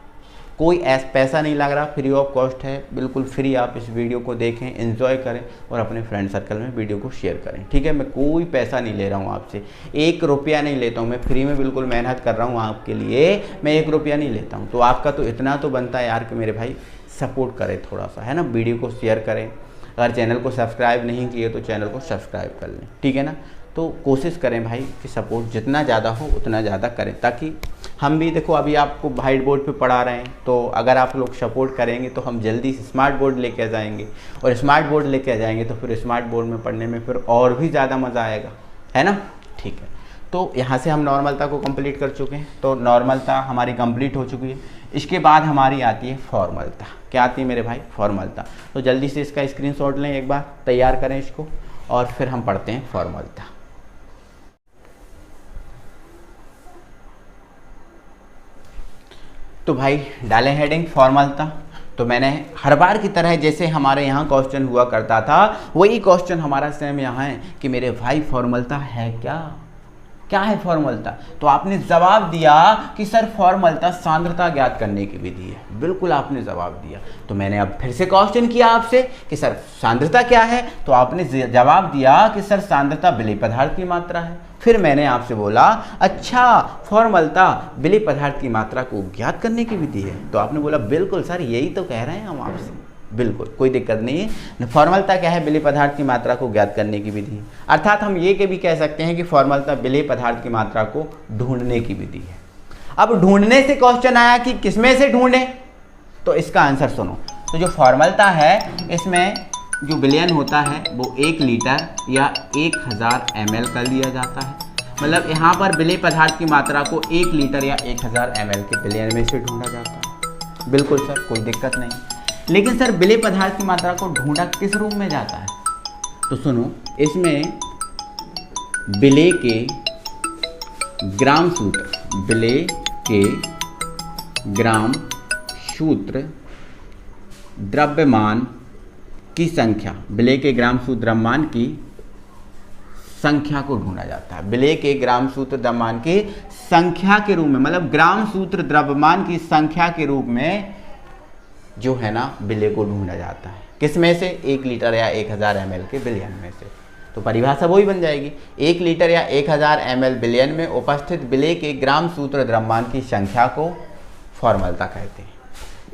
कोई पैसा नहीं लग रहा, फ्री ऑफ कॉस्ट है, बिल्कुल फ्री। आप इस वीडियो को देखें, एंजॉय करें और अपने फ्रेंड सर्कल में वीडियो को शेयर करें। ठीक है, मैं कोई पैसा नहीं ले रहा हूँ आपसे, 1 रुपया नहीं लेता हूँ, मैं फ्री में बिल्कुल मेहनत कर रहा हूँ आपके लिए, मैं 1 रुपया नहीं लेता हूँ। तो आपका तो इतना तो बनता है यार कि मेरे भाई सपोर्ट करें थोड़ा सा, है ना, वीडियो को शेयर करें। अगर चैनल को सब्सक्राइब नहीं किए तो चैनल को सब्सक्राइब कर लें। ठीक है ना, तो कोशिश करें भाई कि सपोर्ट जितना ज़्यादा हो उतना ज़्यादा करें, ताकि हम भी, देखो अभी आपको वाइट बोर्ड पे पढ़ा रहे हैं, तो अगर आप लोग सपोर्ट करेंगे तो हम जल्दी से स्मार्ट बोर्ड लेके आ जाएंगे, और स्मार्ट बोर्ड लेके आ जाएंगे तो फिर स्मार्ट बोर्ड में पढ़ने में फिर और भी ज़्यादा मज़ा आएगा, है ना। ठीक है, तो यहाँ से हम नॉर्मलता को कंप्लीट कर चुके हैं, तो नॉर्मलता हमारी कंप्लीट हो चुकी है। इसके बाद हमारी आती है फॉर्मलता। क्या आती है मेरे भाई? फॉर्मलता। तो जल्दी से इसका स्क्रीनशॉट लें, एक बार तैयार करें इसको, और फिर हम पढ़ते हैं फॉर्मलता। तो भाई डालें हेडिंग फॉर्मलता। तो मैंने हर बार की तरह जैसे हमारे यहाँ क्वेश्चन हुआ करता था, वही क्वेश्चन हमारा सेम यहाँ है कि मेरे भाई फॉर्मलता है क्या? क्या है फॉर्मलता? तो आपने जवाब दिया कि सर फॉर्मलता सांद्रता ज्ञात करने की विधि है। बिल्कुल आपने जवाब दिया। तो मैंने अब फिर से क्वेश्चन किया आपसे कि सर सांद्रता क्या है? तो आपने जवाब दिया कि सर सांद्रता विलय पदार्थ की मात्रा है। फिर मैंने आपसे बोला अच्छा फॉर्मलता विलय पदार्थ की मात्रा को ज्ञात करने की विधि है। तो आपने बोला बिल्कुल सर यही तो कह रहे हैं हम आपसे, बिल्कुल कोई दिक्कत नहीं है। फॉर्मलता क्या है? विलय पदार्थ की मात्रा को ज्ञात करने की विधि। अर्थात हम ये के भी कह सकते हैं कि फॉर्मलता विलय पदार्थ की मात्रा को ढूंढने की विधि है। अब ढूंढने से क्वेश्चन आया कि किसमें से ढूंढे, तो इसका आंसर सुनो। तो जो फॉर्मलता है इसमें जो विलयन होता है वो 1 लीटर या 1000 ml का लिया जाता है। मतलब यहाँ पर विलय पदार्थ की मात्रा को 1 लीटर या 1000 ml के विलयन में से ढूंढा जाता है। बिल्कुल सर कोई दिक्कत नहीं। लेकिन सर विलय पदार्थ की मात्रा को ढूंढा किस रूप में जाता है? तो सुनो, इसमें विलय के ग्राम सूत्र, विलय के ग्राम सूत्र द्रव्यमान की संख्या, विलय के ग्राम सूत्र द्रव्यमान की संख्या को ढूंढा जाता है। विलय के ग्राम सूत्र द्रव्यमान की संख्या के रूप में, मतलब ग्राम सूत्र द्रव्यमान की संख्या के रूप में जो है ना विलय को ढूंढा जाता है। किस में से? 1 लीटर या 1000 ml के विलयन में से। तो परिभाषा वही बन जाएगी, 1 लीटर या 1000 ml विलयन में उपस्थित विलय के ग्राम सूत्र द्रव्यमान की संख्या को फॉर्मलता कहते हैं।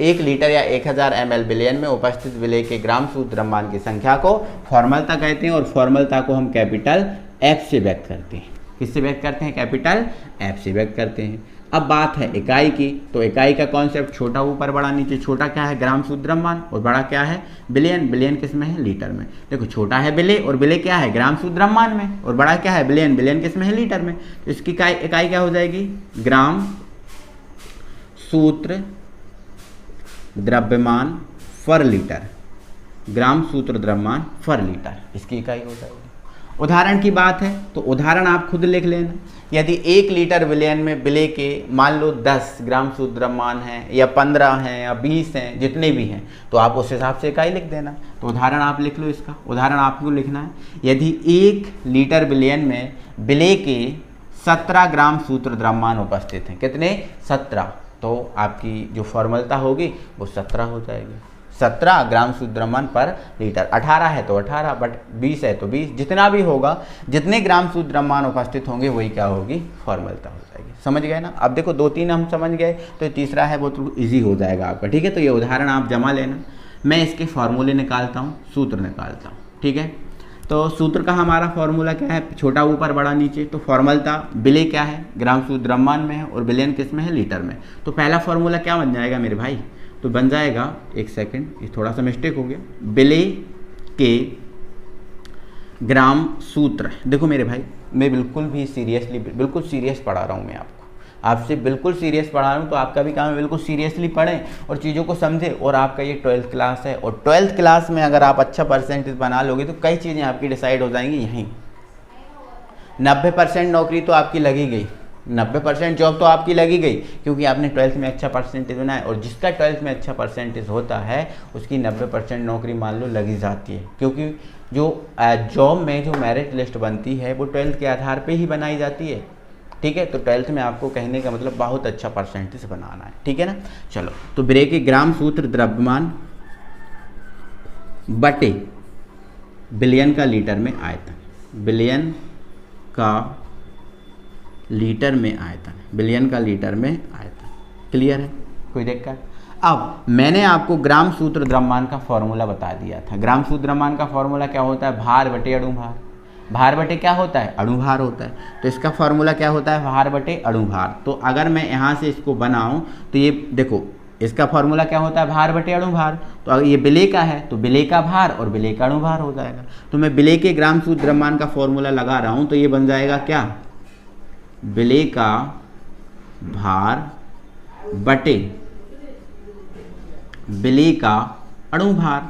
1 लीटर या 1000 ml विलयन में उपस्थित विलय के ग्राम सूत्र द्रव्यमान की संख्या को फॉर्मलता कहते हैं। और फॉर्मलता को हम कैपिटल F से व्यक्त करते हैं। किससे व्यक्त करते हैं? कैपिटल F से व्यक्त करते हैं। अब बात है इकाई की, तो इकाई का कॉन्सेप्ट छोटा ऊपर बड़ा नीचे। छोटा क्या है, ग्राम सूत्र द्रव्यमान, और बड़ा क्या है, बिलियन। बिलियन किस में है, लीटर में। देखो छोटा है बिले, और बिले क्या है, ग्राम सूत्र द्रव्यमान में, और बड़ा क्या है, बिलियन। बिलियन किस में है, लीटर में। तो इसकी इकाई क्या हो जाएगी, ग्राम सूत्र द्रव्यमान पर लीटर। ग्राम सूत्र द्रव्यमान पर लीटर इसकी इकाई हो जाएगी। उदाहरण की बात है तो उदाहरण आप खुद लिख लेना। यदि 1 लीटर विलयन में विले के मान लो 10 ग्राम शुद्ध द्रव्यमान है, या 15 हैं, या 20 हैं, जितने भी हैं, तो आप उस हिसाब से इकाई लिख देना। तो उदाहरण आप लिख लो इसका। उदाहरण आपको लिखना है, यदि 1 लीटर विलयन में विले के 17 ग्राम सूत्र द्रव्यमान उपस्थित हैं। कितने, 17। तो आपकी जो फॉर्मूला होगी वो 17 हो जाएगी। 17 ग्राम शुद्ध द्रव्यमान पर लीटर। 18 है तो 18, बट 20 है तो 20, जितना भी होगा, जितने ग्राम शुद्ध द्रव्यमान उपस्थित होंगे वही क्या होगी, फॉर्मूला हो जाएगी। समझ गए ना। अब देखो 2-3 हम समझ गए, तो तीसरा है वो तो ईजी हो जाएगा आपका। ठीक है, तो ये उदाहरण आप जमा लेना। मैं इसके फॉर्मूले निकालता हूँ, सूत्र निकालता हूँ। ठीक है, तो सूत्र का हमारा फॉर्मूला क्या है, छोटा ऊपर बड़ा नीचे। तो फॉर्मूला बिले क्या है, ग्राम शुद्ध द्रव्यमान में है, और बिलियन किस में है, लीटर में। तो पहला फॉर्मूला क्या बन जाएगा मेरे भाई, तो बन जाएगा, एक सेकंड, ये थोड़ा सा मिस्टेक हो गया, बिले के ग्राम सूत्र। देखो मेरे भाई, मैं बिल्कुल भी सीरियसली, बिल्कुल सीरियस पढ़ा रहा हूँ मैं आपसे बिल्कुल सीरियस पढ़ा रहा हूँ। तो आपका भी काम है बिल्कुल सीरियसली पढ़ें और चीज़ों को समझें। और आपका ये 12th क्लास है, और 12th क्लास में अगर आप अच्छा परसेंटेज बना लोगे तो कई चीज़ें आपकी डिसाइड हो जाएंगी। यहीं 90% नौकरी तो आपकी लगी गई, 90% जॉब तो आपकी लगी गई, क्योंकि आपने 12th में अच्छा परसेंटेज बनाया। और जिसका 12th में अच्छा परसेंटेज होता है उसकी 90% नौकरी मान लो लगी जाती है, क्योंकि जो जॉब में जो मेरिट लिस्ट बनती है वो 12th के आधार पे ही बनाई जाती है। ठीक है, तो 12th में आपको कहने का मतलब बहुत अच्छा परसेंटेज बनाना है। ठीक है ना। चलो, तो बिले के ग्राम सूत्र द्रव्यमान बटे बिलियन का लीटर में आयतन। बिलियन का लीटर में आयतन, बिलियन का लीटर में आयतन। क्लियर है, कोई दिक्कत। अब मैंने आपको ग्राम सूत्र द्रव्यमान का फॉर्मूला बता दिया था। ग्राम सूत्र द्रव्यमान का फॉर्मूला क्या होता है, भार बटे अणुभार। भार बटे क्या होता है, अणुभार होता है। तो इसका फॉर्मूला क्या होता है, भार बटे अणुभार। तो अगर मैं यहाँ से इसको बनाऊँ तो ये देखो, इसका फॉर्मूला क्या होता है, भार बटे अणुभार। तो अगर ये बिले का है तो बिले का भार और बिले का अणुभार हो जाएगा। तो मैं बिले के ग्राम सूत्र द्रव्यमान का फॉर्मूला लगा रहा हूँ, तो ये बन जाएगा क्या, बिले का भार बटे बिले का अणुभार।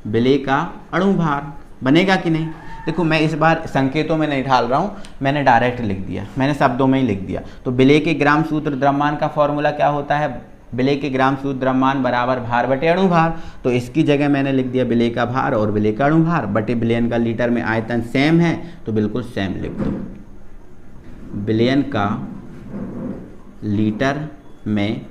बिले का अणुभार बनेगा कि नहीं। देखो मैं इस बार संकेतों में नहीं ढाल रहा हूँ, मैंने डायरेक्ट लिख दिया, मैंने शब्दों में ही लिख दिया। तो बिले के ग्राम सूत्र द्रव्यमान का फॉर्मूला क्या होता है, बिले के ग्राम सूत्र द्रव्यमान बराबर भार बटे अणुभार। तो इसकी जगह मैंने लिख दिया बिले का भार और बिले का अणुभार बटे बिलियन का लीटर में आयतन। सेम है तो बिल्कुल सेम लिख दो, बिलियन का लीटर में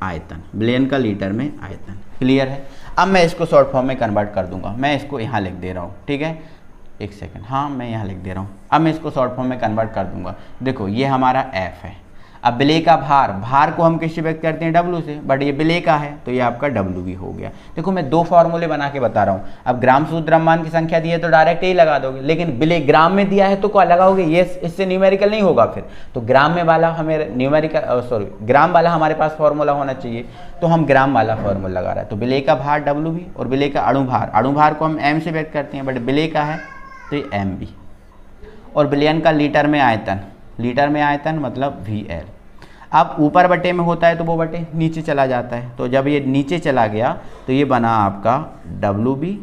आयतन। बिलियन का लीटर में आयतन। क्लियर है। अब मैं इसको शॉर्ट फॉर्म में कन्वर्ट कर दूंगा। मैं इसको यहाँ लिख दे रहा हूँ। ठीक है, एक सेकंड, हाँ मैं यहाँ लिख दे रहा हूँ। अब मैं इसको शॉर्ट फॉर्म में कन्वर्ट कर दूंगा। देखो ये हमारा एफ है। अब बिले का भार, भार को हम किससे व्यक्त करते हैं, डब्लू से, बट ये बिले का है तो ये आपका डब्लू भी हो गया। देखो मैं 2 फॉर्मूले बना के बता रहा हूँ। अब ग्राम सूत्र द्रव्यमान की संख्या दी है तो डायरेक्ट यही लगा दोगे, लेकिन बिले ग्राम में दिया है तो क्या लगाओगे, ये इससे न्यूमेरिकल नहीं होगा फिर। तो ग्राम में वाला हमें न्यूमेरिकल, सॉरी ग्राम वाला हमारे पास फॉर्मूला होना चाहिए, तो हम ग्राम वाला फॉर्मूला लगा रहे हैं। तो बिले का भार डब्लू भी और बिले का अणुभार, अणुभार को हम एम से व्यक्त करते हैं, बट बिले का है तो ये एम भी। और बिलियन का लीटर में आयतन, लीटर में आयतन मतलब VL। अब ऊपर बटे में होता है तो वो बटे नीचे चला जाता है। तो जब ये नीचे चला गया तो ये बना आपका WB,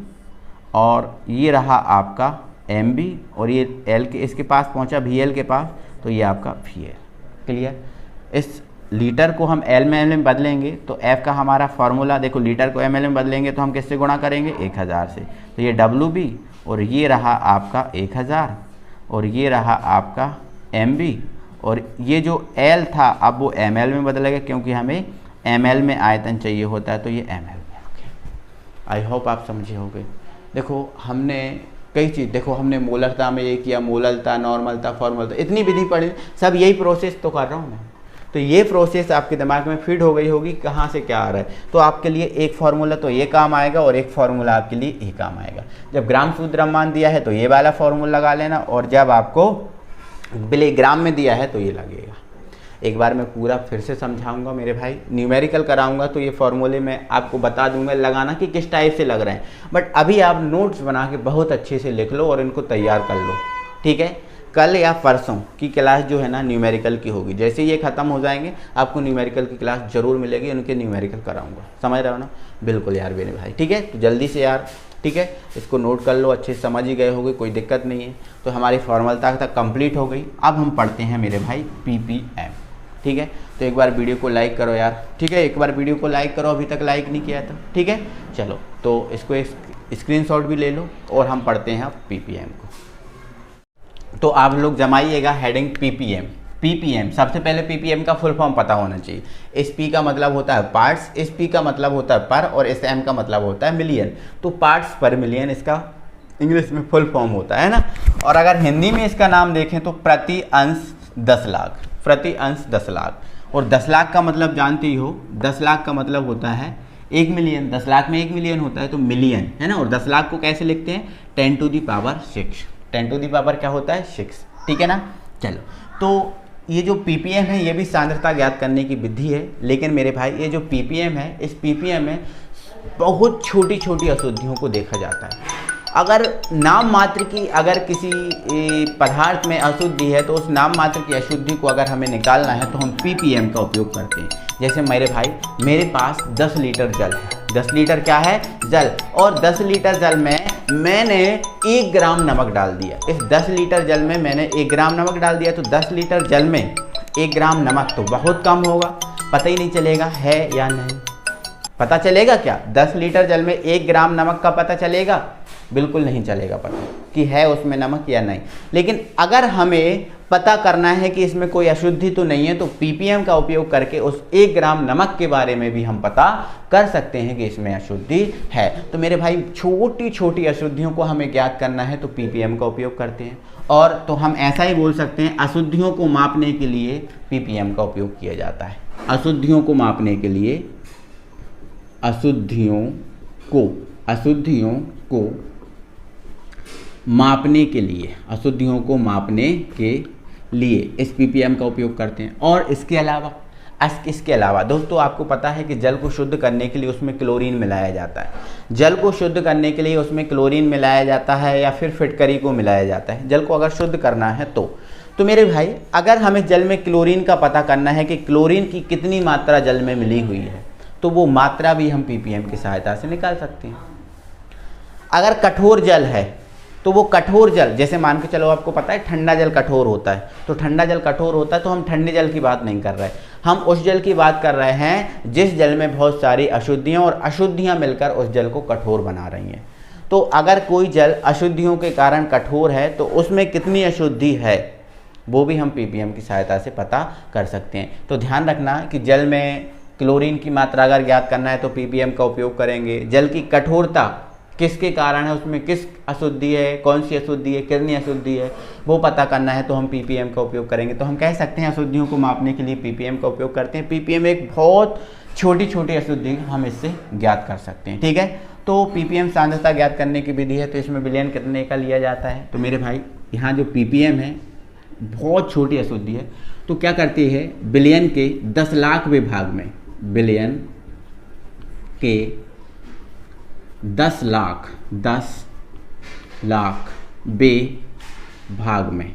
और ये रहा आपका MB, और ये L के इसके पास पहुंचा VL के पास, तो ये आपका VL। क्लियर। इस लीटर को हम एल में बदलेंगे तो F का हमारा फॉर्मूला, देखो लीटर को ml में बदलेंगे तो हम किससे गुणा करेंगे, 1000 से। तो ये WB, और ये रहा आपका 1000, और ये रहा आपका MB, और ये जो L था अब वो ml में बदलेगा, क्योंकि हमें ml में आयतन चाहिए होता है, तो ये ml में। ओके, आई होप आप समझे होंगे। देखो हमने कई चीज़, देखो हमने मोलरता में ये किया, मोलरता, नॉर्मलता, फॉर्मलता, इतनी विधि पढ़ी, सब यही प्रोसेस तो कर रहा हूँ मैं। तो ये प्रोसेस आपके दिमाग में फिट हो गई होगी कहाँ से क्या आ रहा है। तो आपके लिए एक फार्मूला तो ये काम आएगा और एक फार्मूला आपके लिए ये काम आएगा। जब ग्राम सूत्र द्रव्यमान दिया है तो ये वाला फार्मूला लगा लेना, और जब आपको मिलीग्राम में दिया है तो ये लगेगा। एक बार मैं पूरा फिर से समझाऊंगा मेरे भाई, न्यूमेरिकल कराऊंगा तो ये फॉर्मूले मैं आपको बता दूंगा लगाना कि किस टाइप से लग रहे हैं, बट अभी आप नोट्स बना के बहुत अच्छे से लिख लो और इनको तैयार कर लो, ठीक है। कल या परसों की क्लास जो है ना न्यूमेरिकल की होगी, जैसे ये ख़त्म हो जाएंगे आपको न्यूमेरिकल की क्लास जरूर मिलेगी, उनके न्यूमेरिकल कराऊंगा, समझ रहे हो ना। बिल्कुल यार मेरे भाई, ठीक है। तो जल्दी से यार, ठीक है, इसको नोट कर लो, अच्छे से समझ ही गए होगे, कोई दिक्कत नहीं है। तो हमारी फॉर्मलता तक कंप्लीट हो गई। अब हम पढ़ते हैं मेरे भाई PPM, ठीक है। तो एक बार वीडियो को लाइक करो यार, ठीक है, एक बार वीडियो को लाइक करो, अभी तक लाइक नहीं किया था, ठीक है। चलो तो इसको एक स्क्रीनशॉट भी ले लो और हम पढ़ते हैं PPM को। तो आप लोग जमाइएगा हेडिंग PPM। सबसे पहले PPM का फुल फॉर्म पता होना चाहिए। इस P का मतलब होता है पार्ट्स, इस P का मतलब होता है पर, और इस M का मतलब होता है मिलियन। तो पार्ट्स पर मिलियन इसका इंग्लिश में फुल फॉर्म होता है ना। और अगर हिंदी में इसका नाम देखें तो प्रति अंश 10 लाख, प्रति अंश 10 लाख। और 10 लाख का मतलब जानते ही हो, 10 लाख का मतलब होता है 1 मिलियन। 10 लाख में 1 मिलियन होता है तो मिलियन है ना। और 10 लाख को कैसे लिखते हैं? 10 to the power 6। 10 to the power क्या होता है? 6, ठीक है ना। चलो तो ये जो PPM है ये भी सांद्रता ज्ञात करने की विधि है, लेकिन मेरे भाई ये जो PPM है, इस PPM में बहुत छोटी छोटी अशुद्धियों को देखा जाता है। अगर नाम मात्र की अगर किसी पदार्थ में अशुद्धि है तो उस नाम मात्र की अशुद्धि को अगर हमें निकालना है तो हम PPM का उपयोग करते हैं। जैसे मेरे भाई, मेरे पास 10 लीटर जल है, 10 लीटर क्या है? जल। और 10 लीटर जल में मैंने 1 ग्राम नमक डाल दिया। इस 10 लीटर जल में मैंने 1 ग्राम नमक डाल दिया, तो 10 लीटर जल में 1 ग्राम नमक तो बहुत कम होगा, पता ही नहीं चलेगा है या नहीं। पता चलेगा क्या? 10 लीटर जल में 1 ग्राम नमक का पता चलेगा? बिल्कुल नहीं चलेगा पता कि है उसमें नमक या नहीं। लेकिन अगर हमें पता करना है कि इसमें कोई अशुद्धि तो नहीं है, तो PPM का उपयोग करके उस 1 ग्राम नमक के बारे में भी हम पता कर सकते हैं कि इसमें अशुद्धि है। तो मेरे भाई छोटी छोटी अशुद्धियों को हमें ज्ञात करना है तो PPM का उपयोग करते हैं। और तो हम ऐसा ही बोल सकते हैं, अशुद्धियों को मापने के लिए PPM का उपयोग किया जाता है। अशुद्धियों को मापने के लिए, अशुद्धियों को मापने के लिए, अशुद्धियों को मापने के लिए इस PPM का उपयोग करते हैं। और इसके अलावा दोस्तों आपको पता है कि जल को शुद्ध करने के लिए उसमें क्लोरीन मिलाया जाता है। जल को शुद्ध करने के लिए उसमें क्लोरीन मिलाया जाता है या फिर फिटकरी को मिलाया जाता है, जल को अगर शुद्ध करना है तो मेरे भाई अगर हमें जल में क्लोरीन का पता करना है कि क्लोरीन की कितनी मात्रा जल में मिली हुई है, तो वो मात्रा भी हम PPM की सहायता से निकाल सकते हैं। अगर कठोर जल है तो वो कठोर जल, जैसे मान के चलो आपको पता है ठंडा जल कठोर होता है, तो ठंडा जल कठोर होता है तो हम ठंडे जल की बात नहीं कर रहे, हम उस जल की बात कर रहे हैं जिस जल में बहुत सारी अशुद्धियाँ और अशुद्धियाँ मिलकर उस जल को कठोर बना रही हैं। तो अगर कोई जल अशुद्धियों के कारण कठोर है तो उसमें कितनी अशुद्धि है वो भी हम PPM की सहायता से पता कर सकते हैं। तो ध्यान रखना कि जल में क्लोरीन की मात्रा अगर ज्ञात करना है तो PPM का उपयोग करेंगे। जल की कठोरता किसके कारण है, उसमें किस अशुद्धि है, कौन सी अशुद्धि है, कितनी अशुद्धि है, वो पता करना है तो हम PPM का उपयोग करेंगे। तो हम कह सकते हैं अशुद्धियों को मापने के लिए PPM का उपयोग करते हैं। PPM एक बहुत छोटी छोटी अशुद्धि हम इससे ज्ञात कर सकते हैं, ठीक है। तो PPM सांद्रता ज्ञात करने की विधि है, तो इसमें विलयन कितने का लिया जाता है। तो मेरे भाई यहाँ जो PPM है बहुत छोटी अशुद्धि है, तो क्या करती है, विलयन के 10 लाख विभाग में, विलयन के 10 लाख बे भाग में,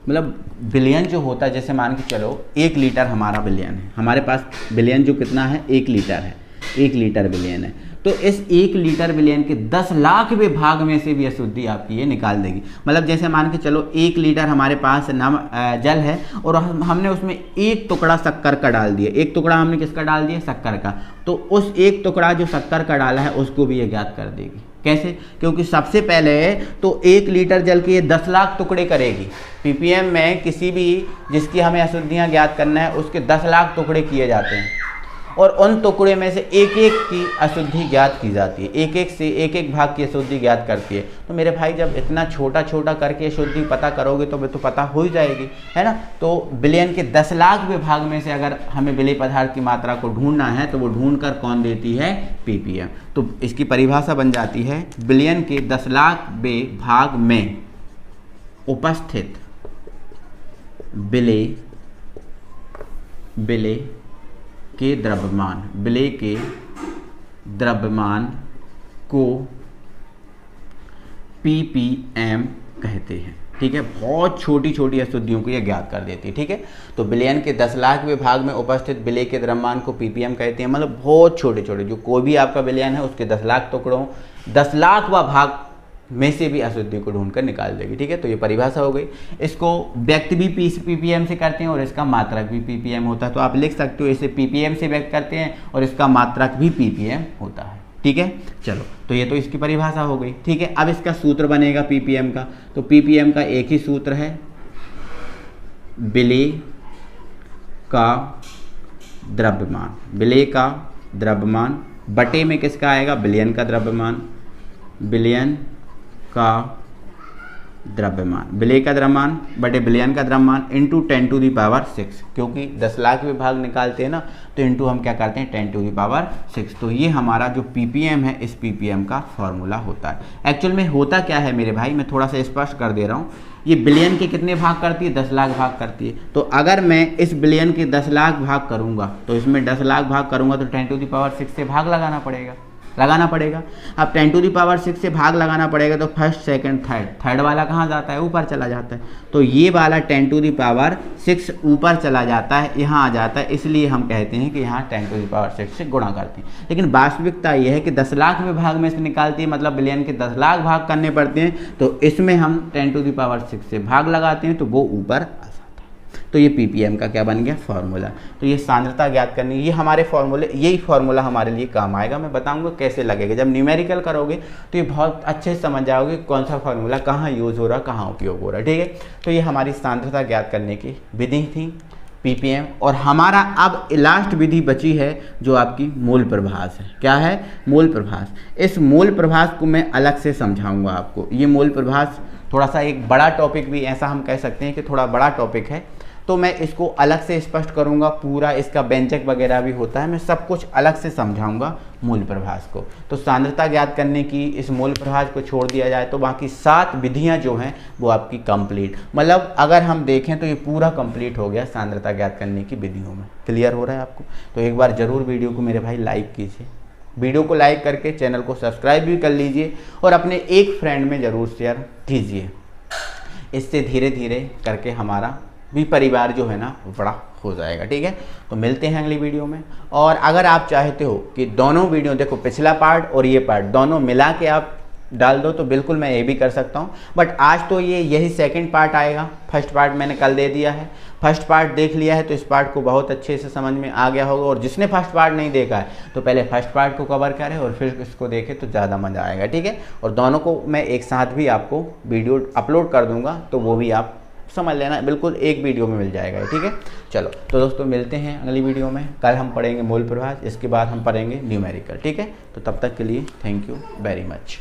मतलब विलयन जो होता है, जैसे मान के चलो 1 लीटर हमारा विलयन है, हमारे पास विलयन जो कितना है 1 लीटर है, 1 लीटर विलयन है, तो इस 1 लीटर विलयन के 10 लाख भाग में से भी अशुद्धि आपकी ये निकाल देगी। मतलब जैसे मान के चलो 1 लीटर हमारे पास जल है और हमने उसमें 1 टुकड़ा शक्कर का डाल दिया, 1 टुकड़ा हमने किसका डाल दिया, शक्कर का, तो उस 1 टुकड़ा जो शक्कर का डाला है उसको भी ये ज्ञात कर देगी। कैसे? क्योंकि सबसे पहले तो 1 लीटर जल के ये 10 लाख टुकड़े करेगी। PPM में किसी भी जिसकी हमें अशुद्धियाँ ज्ञात करना है उसके 10 लाख टुकड़े किए जाते हैं और उन टुकड़े में से एक एक की अशुद्धि ज्ञात की जाती है, एक एक से एक एक भाग की अशुद्धि ज्ञात करती है। तो मेरे भाई जब इतना छोटा छोटा करके अशुद्धि पता करोगे तो पता हो ही जाएगी, है ना। तो विलयन के 10 लाख भाग में से अगर हमें विलय पदार्थ की मात्रा को ढूंढना है तो वो ढूंढ कर कौन देती है, PPM। तो इसकी परिभाषा बन जाती है, विलयन के 10 लाख भाग में उपस्थित विलय विलेय के द्रव्यमान, विलेय के द्रव्यमान को ppm कहते हैं। ठीक है, बहुत छोटी छोटी अशुद्धियों को यह ज्ञात कर देती है। ठीक है, तो विलयन के 10 लाखवें भाग में उपस्थित विलेय के द्रव्यमान को ppm कहते हैं। मतलब बहुत छोटे छोटे, जो कोई भी आपका विलयन है उसके 10 लाख टुकड़ों 10 लाखवां भाग में से भी अशुद्धि को ढूंढकर निकाल देगी। ठीक है, तो ये परिभाषा हो गई। इसको व्यक्त भी ppm से करते हैं और इसका मात्रक भी ppm होता है। तो आप लिख सकते हो इसे ppm से व्यक्त करते हैं और इसका मात्रक भी ppm होता है। ठीक है, चलो, तो ये तो इसकी परिभाषा हो गई। ठीक है, अब इसका सूत्र बनेगा ppm का। तो ppm का एक ही सूत्र है, विलेय का द्रव्यमान, विलेय का द्रव्यमान बटे में किसका आएगा, विलयन का द्रव्यमान, विलयन का द्रव्यमान, विलेय का द्रव्यमान बटे विलयन का द्रव्यमान इंटू 10⁶, क्योंकि 10 लाख में भाग निकालते हैं ना, तो इंटू हम क्या करते हैं 10⁶। तो ये हमारा जो ppm है, इस ppm का फॉर्मूला होता है। एक्चुअल में होता क्या है मेरे भाई, मैं थोड़ा सा स्पष्ट कर दे रहा हूँ। ये बिलियन के कितने भाग करती है, 10 लाख भाग करती है। तो अगर मैं इस बिलियन के 10 लाख भाग करूँगा, तो इसमें 10 लाख भाग करूँगा तो 10⁶ से भाग लगाना पड़ेगा। अब 10⁶ से भाग लगाना पड़ेगा, तो फर्स्ट सेकंड थर्ड वाला कहाँ जाता है, ऊपर चला जाता है। तो ये वाला 10⁶ ऊपर चला जाता है, यहाँ आ जाता है, इसलिए हम कहते हैं कि यहाँ 10⁶ से गुणा करते हैं। लेकिन वास्तविकता ये है कि 10 लाख में भाग में से निकालती है, मतलब बिलियन के 10 लाख भाग करने पड़ते हैं, तो इसमें हम 10⁶ से भाग लगाते हैं तो वो ऊपर। तो ये ppm का क्या बन गया, फॉर्मूला। तो ये सांद्रता ज्ञात करनी, ये हमारे फॉर्मूले, यही फॉर्मूला हमारे लिए काम आएगा। मैं बताऊंगा कैसे लगेगा। जब न्यूमेरिकल करोगे तो ये बहुत अच्छे से समझ जाओगे कौन सा फॉर्मूला कहाँ यूज़ हो रहा, कहाँ उपयोग हो रहा है। ठीक है, तो ये हमारी सांद्रता ज्ञात करने की विधि थी, ppm। और हमारा अब लास्ट विधि बची है जो आपकी मूल प्रभास है। क्या है, मूल प्रभास। इस मूल प्रभास को मैं अलग से समझाऊंगा आपको। ये मूल प्रभास थोड़ा सा एक बड़ा टॉपिक भी, ऐसा हम कह सकते हैं कि थोड़ा बड़ा टॉपिक है, तो मैं इसको अलग से स्पष्ट करूंगा। पूरा इसका व्यंजक वगैरह भी होता है, मैं सब कुछ अलग से समझाऊंगा मूल प्रभास को। तो सांद्रता ज्ञात करने की इस मूल प्रभास को छोड़ दिया जाए तो बाकी 7 विधियां जो हैं वो आपकी कंप्लीट, मतलब अगर हम देखें तो ये पूरा कंप्लीट हो गया सांद्रता ज्ञात करने की विधियों में। क्लियर हो रहा है आपको? तो एक बार ज़रूर वीडियो को मेरे भाई लाइक कीजिए, वीडियो को लाइक करके चैनल को सब्सक्राइब भी कर लीजिए और अपने एक फ्रेंड में ज़रूर शेयर कीजिए। इससे धीरे धीरे करके हमारा भी परिवार जो है ना बड़ा हो जाएगा। ठीक है, तो मिलते हैं अगली वीडियो में। और अगर आप चाहते हो कि दोनों वीडियो, देखो पिछला पार्ट और ये पार्ट दोनों मिला के आप डाल दो, तो बिल्कुल मैं ये भी कर सकता हूँ। बट आज तो यही सेकंड पार्ट आएगा। फर्स्ट पार्ट मैंने कल दे दिया है। फर्स्ट पार्ट देख लिया है तो इस पार्ट को बहुत अच्छे से समझ में आ गया होगा। और जिसने फर्स्ट पार्ट नहीं देखा है तो पहले फर्स्ट पार्ट को कवर करें और फिर इसको देखें तो ज़्यादा मज़ा आएगा। ठीक है, और दोनों को मैं एक साथ भी आपको वीडियो अपलोड कर दूँगा, तो वो भी आप समझ लेना, बिल्कुल एक वीडियो में मिल जाएगा। ठीक है, चलो तो दोस्तों मिलते हैं अगली वीडियो में। कल हम पढ़ेंगे मूल प्रभास, इसके बाद हम पढ़ेंगे न्यूमेरिकल। ठीक है, तो तब तक के लिए थैंक यू वेरी मच।